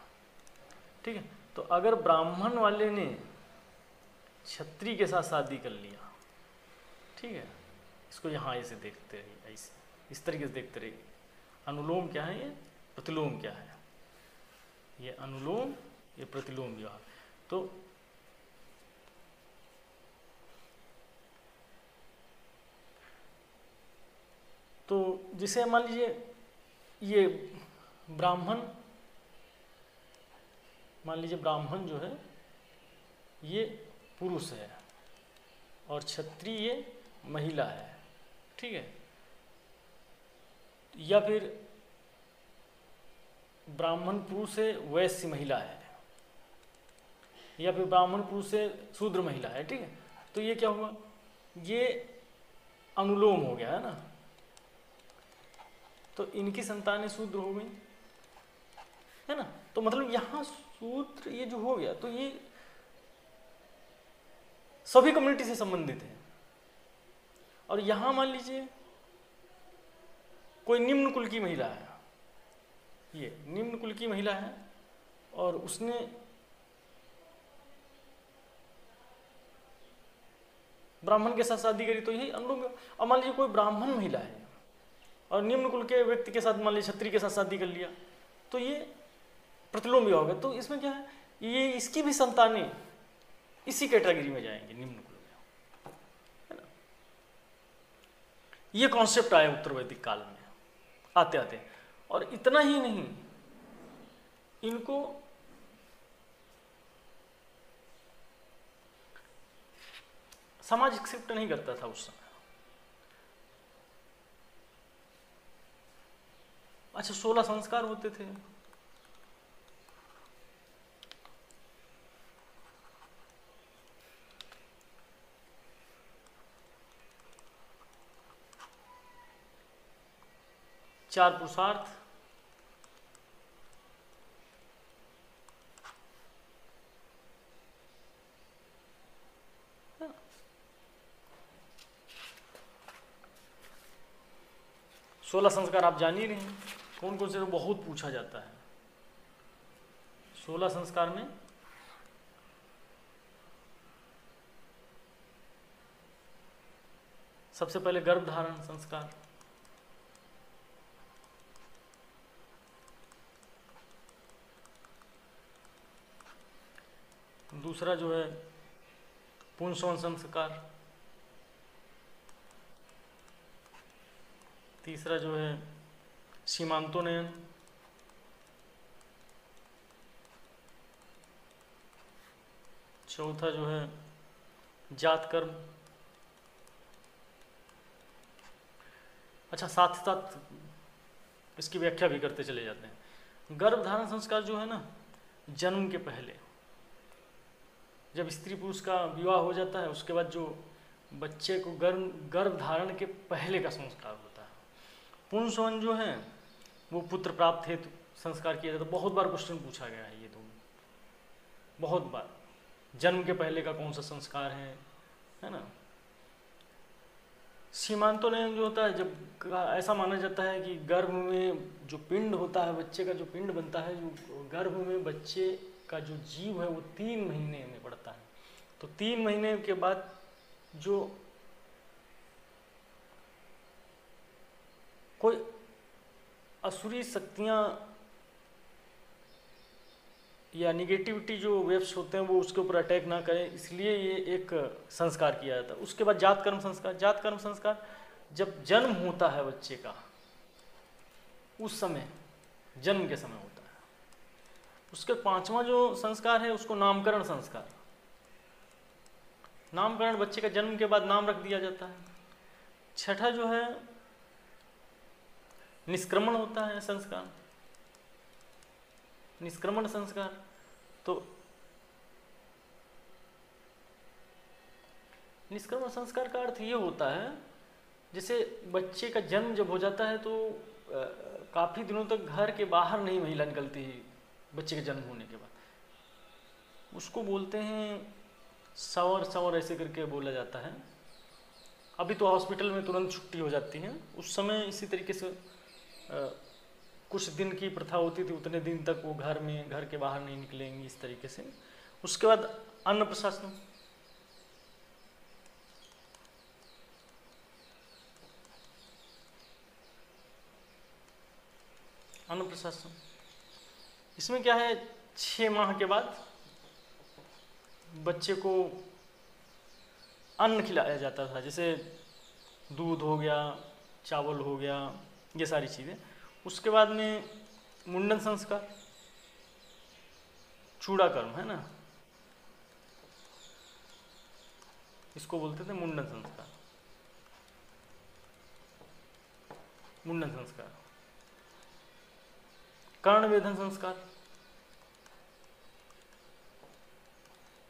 ठीक है। तो अगर ब्राह्मण वाले ने क्षत्रिय के साथ शादी कर लिया, ठीक है, इसको यहाँ ऐसे देखते रहिए, ऐसे इस तरीके से देखते रहिए। अनुलोम क्या है, ये प्रतिलोम क्या है, ये अनुलोम, ये प्रतिलोम विवाह। तो जिसे मान लीजिए ये ब्राह्मण, मान लीजिए ब्राह्मण जो है ये पुरुष है और क्षत्रिय महिला है, ठीक है। या फिर ब्राह्मण पुरुष है, वैश्य महिला है, या फिर ब्राह्मण पुरुष से शूद्र महिला है, ठीक है। तो ये क्या हुआ? ये अनुलोम हो गया, है ना। तो इनकी संतानें शूद्र हो गई, है ना। तो मतलब यहाँ शूद्र ये जो हो गया, तो ये सभी कम्युनिटी से संबंधित है। और यहाँ मान लीजिए कोई निम्न कुल की महिला है, ये निम्न कुल की महिला है और उसने ब्राह्मण के साथ शादी करी, तो यही अनुलोम। और मान लीजिए कोई ब्राह्मण महिला है और निम्न कुल के व्यक्ति के साथ, मान लीजिए क्षत्रिय के साथ शादी कर लिया, तो ये प्रतिलोम विवाह हो गया। तो इसमें क्या है, ये इसकी भी संतानें इसी कैटेगरी में जाएंगे, निम्न कुल में, है ना। ये कॉन्सेप्ट आया उत्तर वैदिक काल में आते आते। और इतना ही नहीं, इनको समाज एक्सेप्ट नहीं करता था उस समय। अच्छा, 16 संस्कार होते थे। चार पुरुषार्थ, सोलह संस्कार आप जान ही रहे हैं कौन कौन से, तो बहुत पूछा जाता है। 16 संस्कार में सबसे पहले गर्भधारण संस्कार, दूसरा जो है पुंसवन संस्कार, तीसरा जो है सीमांतोन्नयन, चौथा जो है जात कर्म। अच्छा, साथ साथ इसकी व्याख्या भी करते चले जाते हैं। गर्भधारण संस्कार जो है ना, जन्म के पहले जब स्त्री पुरुष का विवाह हो जाता है, उसके बाद जो बच्चे को गर्भ धारण के पहले का संस्कार होता है। पुंसवन जो है वो पुत्र प्राप्त हेतु संस्कार किया जाता है। बहुत बार क्वेश्चन पूछा गया है ये तो, बहुत बार, जन्म के पहले का कौन सा संस्कार है ना। सीमांतोन्नयन जो होता है, जब ऐसा माना जाता है कि गर्भ में जो पिंड होता है, बच्चे का जो पिंड बनता है, जो गर्भ में बच्चे का जो जीव है वो 3 महीने में पड़ता है। तो 3 महीने के बाद जो कोई असुरी शक्तियाँ या निगेटिविटी जो वेव्स होते हैं वो उसके ऊपर अटैक ना करें, इसलिए ये एक संस्कार किया जाता है। उसके बाद जात कर्म संस्कार। जात कर्म संस्कार जब जन्म होता है बच्चे का, उस समय, जन्म के समय होता है। उसके 5वां जो संस्कार है उसको नामकरण संस्कार। नामकरण, बच्चे का जन्म के बाद नाम रख दिया जाता है। 6ठा जो है निष्क्रमण होता है संस्कार, निष्क्रमण संस्कार। तो निष्क्रमण संस्कार का अर्थ ये होता है, जैसे बच्चे का जन्म जब हो जाता है तो काफ़ी दिनों तक घर के बाहर नहीं महिला निकलती है बच्चे के जन्म होने के बाद। उसको बोलते हैं सवर, सवर ऐसे करके बोला जाता है। अभी तो हॉस्पिटल में तुरंत छुट्टी हो जाती है, उस समय इसी तरीके से कुछ दिन की प्रथा होती थी, उतने दिन तक वो घर के बाहर नहीं निकलेंगी, इस तरीके से। उसके बाद अन्नप्रशासन। अन्नप्रशासन इसमें क्या है, 6 माह के बाद बच्चे को अन्न खिलाया जाता था, जैसे दूध हो गया, चावल हो गया, ये सारी चीज़ें। उसके बाद में मुंडन संस्कार, चूड़ा कर्म है ना, इसको बोलते थे मुंडन संस्कार। मुंडन संस्कार। कर्णवेधन संस्कार।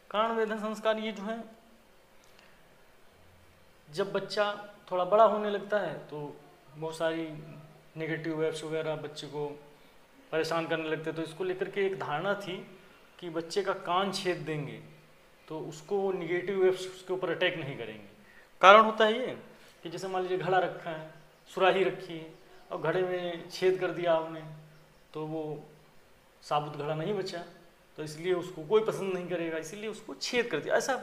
कर्णवेधन संस्कार ये जो है, जब बच्चा थोड़ा बड़ा होने लगता है तो बहुत सारी नेगेटिव वेव्स वगैरह बच्चे को परेशान करने लगते, तो इसको लेकर के एक धारणा थी कि बच्चे का कान छेद देंगे तो उसको निगेटिव वेव्स उसके ऊपर अटैक नहीं करेंगे। कारण होता है ये कि जैसे मान लीजिए घड़ा रखा है, सुराही रखी है, और घड़े में छेद कर दिया आपने, तो वो साबुत घड़ा नहीं बचा, तो इसलिए उसको कोई पसंद नहीं करेगा, इसीलिए उसको छेद कर दिया, ऐसा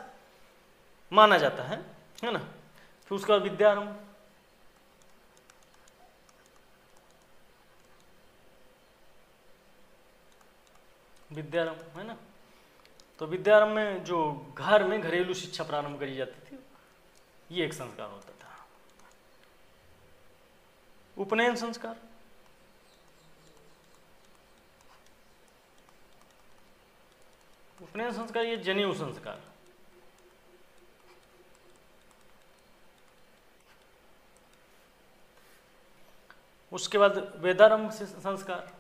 माना जाता है ना। फिर उसका विद्यारंभ। विद्यारंभ है ना, तो विद्यारंभ में जो घर में घरेलू शिक्षा प्रारंभ करी जाती थी, ये एक संस्कार होता था। उपनयन संस्कार। उपनयन संस्कार ये जनेऊ संस्कार। उसके बाद वेदारंभ संस्कार।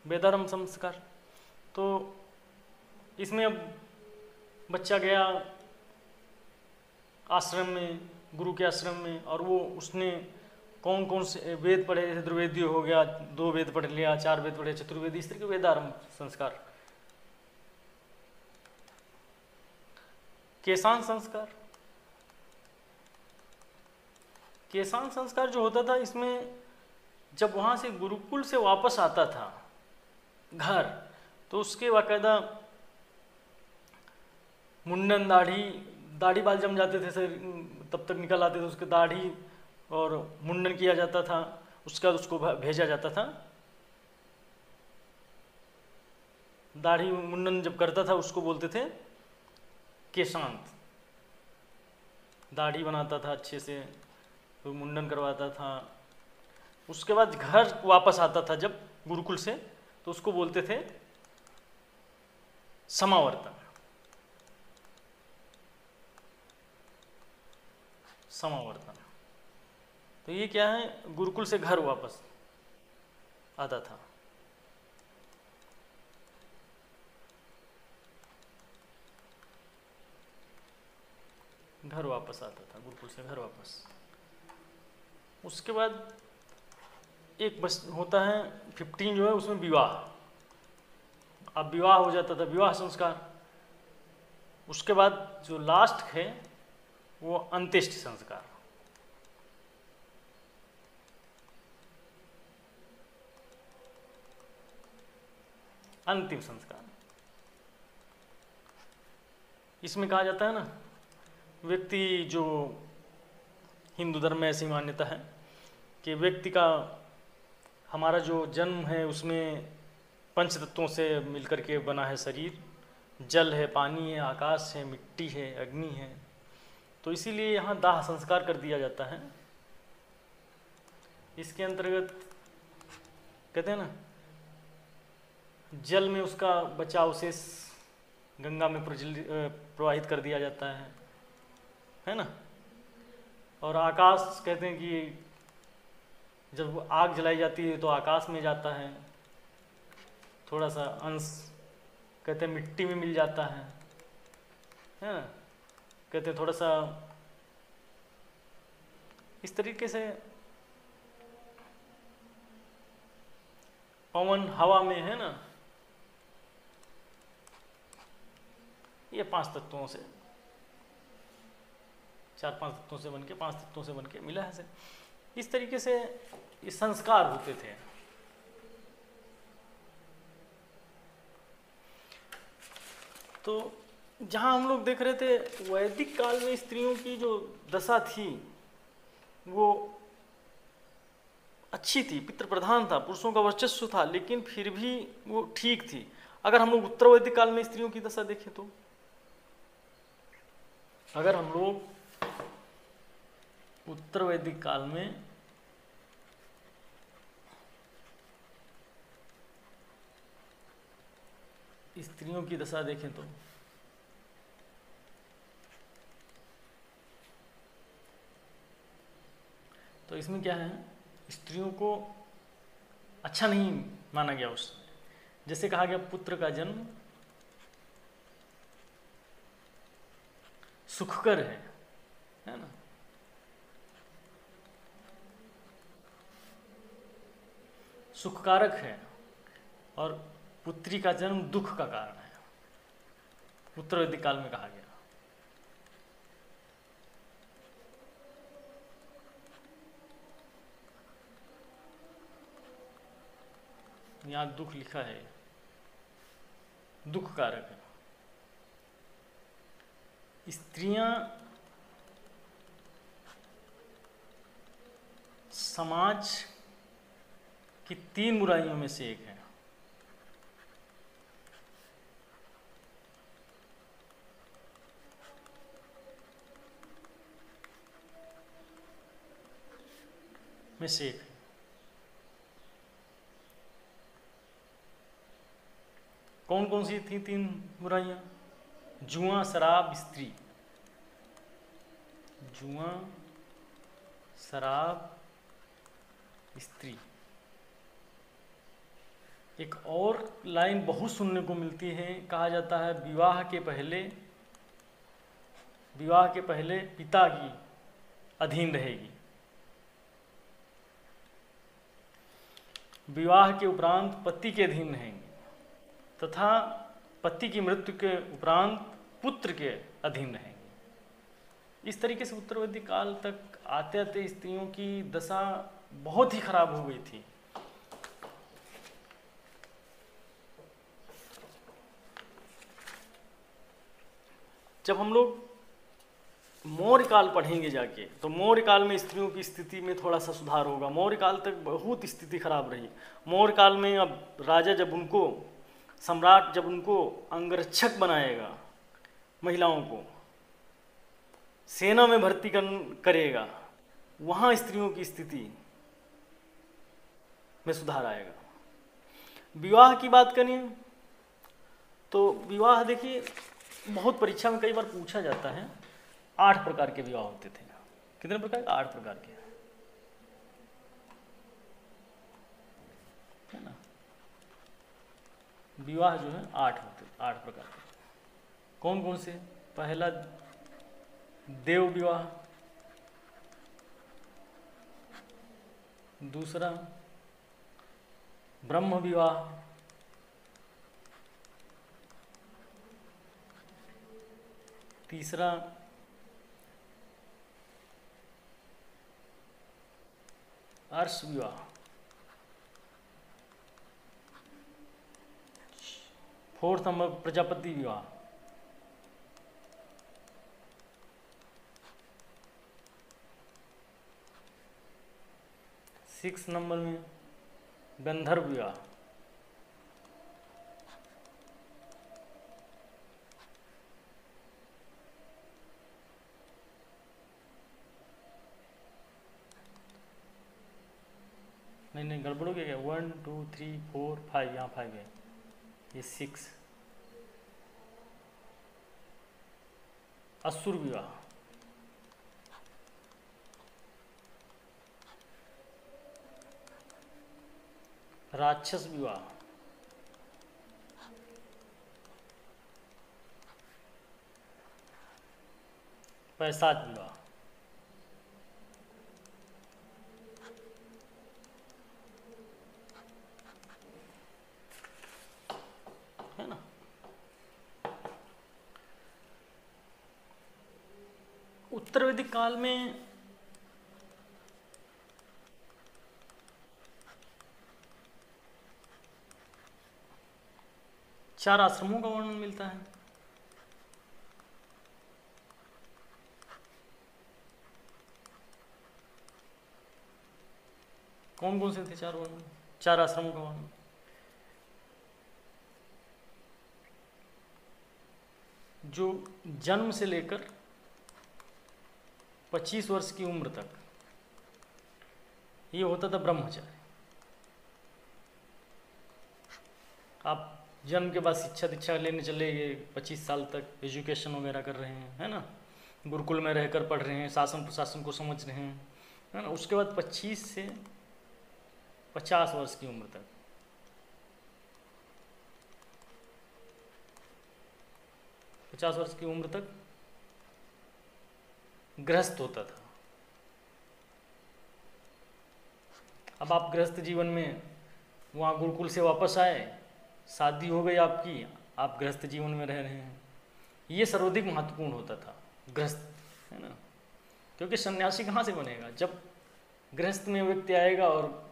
वेदारंभ संस्कार, तो इसमें अब बच्चा गया आश्रम में, गुरु के आश्रम में, और वो उसने कौन कौन से वेद पढ़े, जैसे द्विवेदीय हो गया, 2 वेद पढ़ लिया, 4 वेद पढ़े, चतुर्वेदी, इस तरह के वेदारंभ संस्कार। केशान संस्कार। केशान संस्कार जो होता था, इसमें जब वहाँ से गुरुकुल से वापस आता था घर, तो उसके बाकायदा मुंडन, दाढ़ी बाल जम जाते थे सर, तब तक निकल आते थे, उसके दाढ़ी और मुंडन किया जाता था। उसके बाद उसको भेजा जाता था, दाढ़ी मुंडन जब करता था उसको बोलते थे केशांत, दाढ़ी बनाता था अच्छे से, तो मुंडन करवाता था। उसके बाद घर वापस आता था जब गुरुकुल से, तो उसको बोलते थे समावर्तन। समावर्तन, तो ये क्या है, गुरुकुल से घर वापस आता था। घर वापस आता था, गुरुकुल से घर वापस। उसके बाद एक बस होता है 15 जो है, उसमें विवाह। अब विवाह हो जाता था, विवाह संस्कार। उसके बाद जो लास्ट है वो अंत्येष्टि संस्कार। अंतिम संस्कार, इसमें कहा जाता है ना, व्यक्ति जो हिंदू धर्म में ऐसी मान्यता है कि व्यक्ति का, हमारा जो जन्म है उसमें पंच तत्वों से मिलकर के बना है शरीर। जल है, पानी है, आकाश है, मिट्टी है, अग्नि है। तो इसीलिए यहाँ दाह संस्कार कर दिया जाता है। इसके अंतर्गत कहते हैं ना, जल में उसका बचा अवशेष गंगा में प्रवाहित कर दिया जाता है ना। और आकाश कहते हैं कि जब आग जलाई जाती है तो आकाश में जाता है, थोड़ा सा अंश कहते हैं मिट्टी में मिल जाता है ना। कहते हैं थोड़ा सा इस तरीके से पवन हवा में है ना, ये 5 तत्वों से, 4-5 तत्वों से बनके 5 तत्वों से बनके मिला है। इस तरीके से ये संस्कार होते थे। तो जहाँ हम लोग देख रहे थे वैदिक काल में स्त्रियों की जो दशा थी वो अच्छी थी, पितृ प्रधान था, पुरुषों का वर्चस्व था, लेकिन फिर भी वो ठीक थी। अगर हम लोग उत्तर वैदिक काल में स्त्रियों की दशा देखें तो, अगर हम लोग उत्तर वैदिक काल में स्त्रियों की दशा देखें तो इसमें क्या है, स्त्रियों को अच्छा नहीं माना गया। उस जैसे कहा गया पुत्र का जन्म सुखकर है ना। सुखकारक है, और पुत्री का जन्म दुख का कारण है, उत्तर वैदिक काल में कहा गया। यहाँ दुख लिखा है, दुख कारक है। स्त्रियां समाज की 3 बुराइयों में से एक है। में से एक है। कौन कौन सी थी 3 बुराइयां? जुआ, शराब, स्त्री। जुआ, शराब, स्त्री। एक और लाइन बहुत सुनने को मिलती है, कहा जाता है विवाह के पहले पिता की अधीन रहेगी, विवाह के उपरांत पति के अधीन रहेंगे, तथा पति की मृत्यु के उपरांत पुत्र के अधीन रहेंगे। इस तरीके से उत्तर वैदिक काल तक आते आते स्त्रियों की दशा बहुत ही खराब हो गई थी। जब हम लोग मौर्य काल पढ़ेंगे जाके, तो मौर्य काल में स्त्रियों की स्थिति में थोड़ा सा सुधार होगा। मौर्य काल तक बहुत स्थिति खराब रही। मौर्य काल में अब राजा जब उनको, सम्राट जब उनको अंगरक्षक बनाएगा, महिलाओं को सेना में भर्ती करेगा, वहाँ स्त्रियों की स्थिति में सुधार आएगा। विवाह की बात करें तो विवाह देखिए बहुत परीक्षा में कई बार पूछा जाता है। 8 प्रकार के विवाह होते थे। कितने प्रकार? 8 प्रकार के, है ना। विवाह जो है 8 प्रकार के। कौन कौन से? पहला देव विवाह, दूसरा ब्रह्म विवाह, तीसरा अर्श विवाह, फोर्थ नंबर प्रजापति विवाह, सिक्स नंबर में गंधर्व विवाह, नहीं गड़बड़ हो गया। 1 2 3 4 5, यहाँ 5 है, ये 6। असुर विवाह, राक्षस विवाह, पैशाच विवाह, है ना। उत्तर वैदिक काल में चार आश्रमों का वर्णन मिलता है। कौन कौन से थे चार आश्रमों का वर्णन? जो जन्म से लेकर 25 वर्ष की उम्र तक ये होता था ब्रह्मचर्य। आप जन्म के बाद शिक्षा दीक्षा लेने चले गए, 25 साल तक एजुकेशन वगैरह कर रहे हैं, है ना, गुरुकुल में रहकर पढ़ रहे हैं, शासन प्रशासन को समझ रहे हैं, है ना। उसके बाद 25 से 50 वर्ष की उम्र तक 50 वर्ष की उम्र तक गृहस्थ होता था। अब आप गृहस्थ जीवन में वहाँ गुरुकुल से वापस आए, शादी हो गई आपकी, आप गृहस्थ जीवन में रह रहे हैं, ये सर्वाधिक महत्वपूर्ण होता था गृहस्थ, है ना। क्योंकि सन्यासी कहाँ से बनेगा? जब गृहस्थ में व्यक्ति आएगा और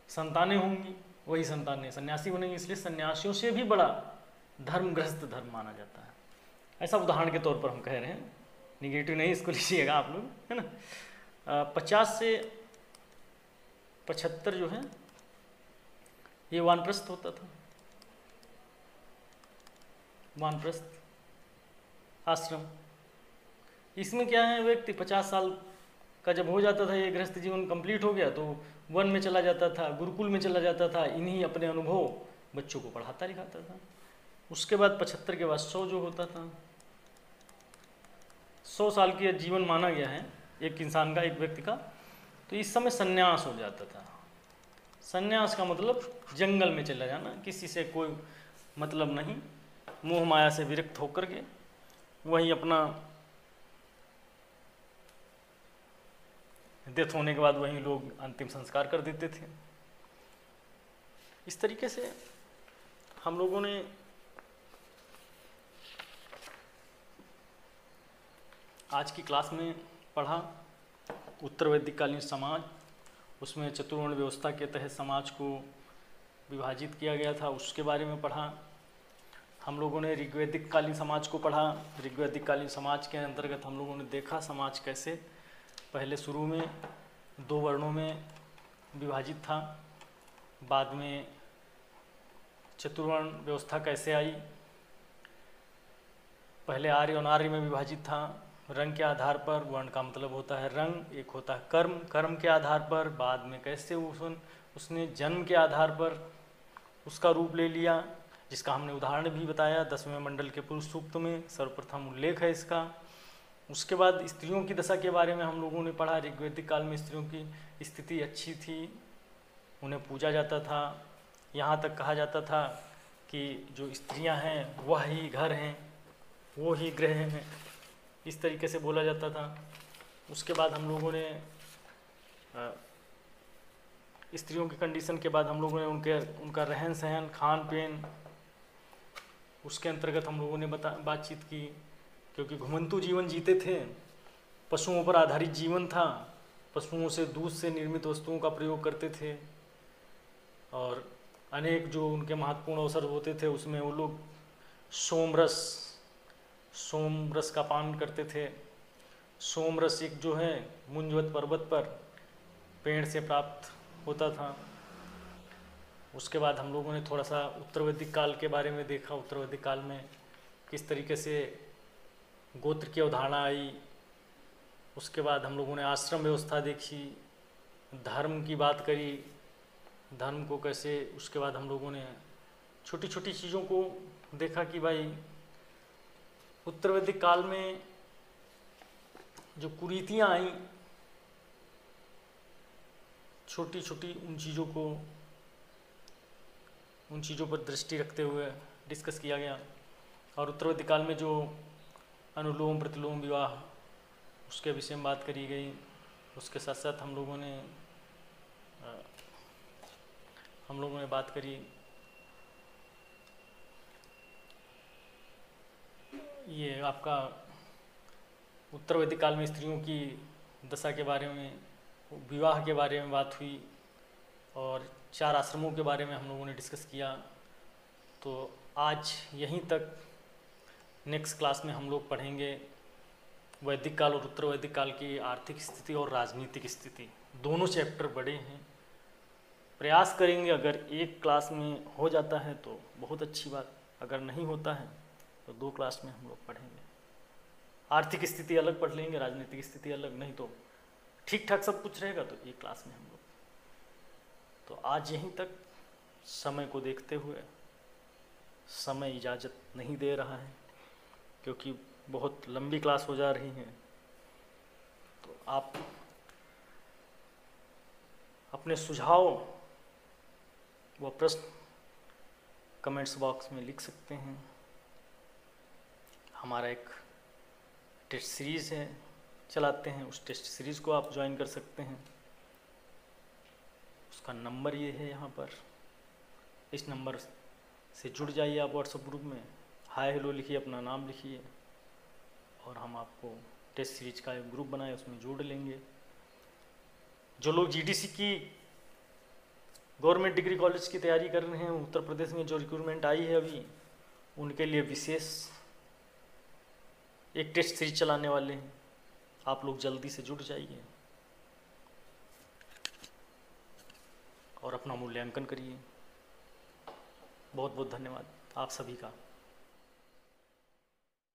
संतानें होंगी, वही संतानें सन्यासी बनेंगी। इसलिए सन्यासियों से भी बड़ा धर्म गृहस्थ धर्म माना जाता है। ऐसा उदाहरण के तौर पर हम कह रहे हैं, निगेटिव नहीं इसको लीजिएगा आप लोग, है ना। 50 से 75 जो है ये वानप्रस्थ होता था, वानप्रस्थ आश्रम। इसमें क्या है, व्यक्ति 50 साल का जब हो जाता था, ये गृहस्थ जीवन कंप्लीट हो गया तो वन में चला जाता था, गुरुकुल में चला जाता था, इन्हीं अपने अनुभव बच्चों को पढ़ाता लिखाता था। उसके बाद 75 के बाद 100 जो होता था, 100 साल की जीवन माना गया है एक इंसान का, एक व्यक्ति का। तो इस समय सन्यास हो जाता था। सन्यास का मतलब जंगल में चला जाना, किसी से कोई मतलब नहीं, मोह माया से विरक्त होकर के वहीं अपना डेथ होने के बाद वहीं लोग अंतिम संस्कार कर देते थे। इस तरीके से हम लोगों ने आज की क्लास में पढ़ा उत्तर वैदिक कालीन समाज, उसमें चतुर्वर्ण व्यवस्था के तहत समाज को विभाजित किया गया था, उसके बारे में पढ़ा। हम लोगों ने ऋग्वैदिक कालीन समाज को पढ़ा। ऋग्वैदिक कालीन समाज के अंतर्गत हम लोगों ने देखा समाज कैसे पहले शुरू में 2 वर्णों में विभाजित था, बाद में चतुर्वर्ण व्यवस्था कैसे आई, पहले आर्य और नार्य में विभाजित था। रंग के आधार पर, वर्ण का मतलब होता है रंग, एक होता है कर्म, कर्म के आधार पर, बाद में कैसे उसने जन्म के आधार पर उसका रूप ले लिया, जिसका हमने उदाहरण भी बताया 10वें मंडल के पुरुष सूक्त में सर्वप्रथम उल्लेख है इसका। उसके बाद स्त्रियों की दशा के बारे में हम लोगों ने पढ़ा। ऋग्वैदिक काल में स्त्रियों की स्थिति अच्छी थी, उन्हें पूजा जाता था, यहाँ तक कहा जाता था कि जो स्त्रियां हैं वह ही घर हैं, वो ही ग्रह हैं, इस तरीके से बोला जाता था। उसके बाद हम लोगों ने स्त्रियों की कंडीशन के बाद हम लोगों ने उनका रहन सहन, खान पीन, उसके अंतर्गत हम लोगों ने बातचीत की, क्योंकि घुमंतु जीवन जीते थे, पशुओं पर आधारित जीवन था, पशुओं से दूध से निर्मित वस्तुओं का प्रयोग करते थे, और अनेक जो उनके महत्वपूर्ण अवसर होते थे उसमें वो लोग सोम रस का पान करते थे। सोम रस एक जो है मुंजवत पर्वत पर पेड़ से प्राप्त होता था। उसके बाद हम लोगों ने थोड़ा सा उत्तर वैदिक काल के बारे में देखा। उत्तर वैदिक काल में किस तरीके से गोत्र की अवधारणा आई। उसके बाद हम लोगों ने आश्रम व्यवस्था देखी, धर्म की बात करी, धर्म को कैसे, उसके बाद हम लोगों ने छोटी छोटी चीज़ों को देखा कि भाई उत्तर वैदिक काल में जो कुरीतियाँ आई, छोटी छोटी उन चीज़ों पर दृष्टि रखते हुए डिस्कस किया गया। और उत्तर वैदिक काल में जो अनुलोम प्रतिलोम विवाह, उसके विषय में बात करी गई। उसके साथ साथ हम लोगों ने बात करी ये आपका उत्तर वैदिक काल में स्त्रियों की दशा के बारे में, विवाह के बारे में बात हुई, और 4 आश्रमों के बारे में हम लोगों ने डिस्कस किया। तो आज यहीं तक। नेक्स्ट क्लास में हम लोग पढ़ेंगे वैदिक काल और उत्तर वैदिक काल की आर्थिक स्थिति और राजनीतिक स्थिति। दोनों चैप्टर बड़े हैं, प्रयास करेंगे, अगर एक क्लास में हो जाता है तो बहुत अच्छी बात, अगर नहीं होता है तो 2 क्लास में हम लोग पढ़ेंगे। आर्थिक स्थिति अलग पढ़ लेंगे, राजनीतिक स्थिति अलग, नहीं तो ठीक ठाक सब कुछ रहेगा तो एक क्लास में हम लोग। तो आज यहीं तक। समय को देखते हुए, समय इजाज़त नहीं दे रहा है क्योंकि बहुत लंबी क्लास हो जा रही है। तो आप अपने सुझाव व प्रश्न कमेंट्स बॉक्स में लिख सकते हैं। हमारा एक टेस्ट सीरीज़ है, चलाते हैं, उस टेस्ट सीरीज़ को आप ज्वाइन कर सकते हैं। उसका नंबर ये है यहाँ पर, इस नंबर से जुड़ जाइए आप व्हाट्सएप ग्रुप में, हाय हेलो लिखिए, अपना नाम लिखिए, और हम आपको टेस्ट सीरीज का एक ग्रुप बनाए उसमें जोड़ लेंगे। जो लोग जीडीसी की गवर्नमेंट डिग्री कॉलेज की तैयारी कर रहे हैं, उत्तर प्रदेश में जो रिक्रूटमेंट आई है अभी, उनके लिए विशेष एक टेस्ट सीरीज चलाने वाले हैं। आप लोग जल्दी से जुड़ जाइए और अपना मूल्यांकन करिए। बहुत बहुत धन्यवाद आप सभी का।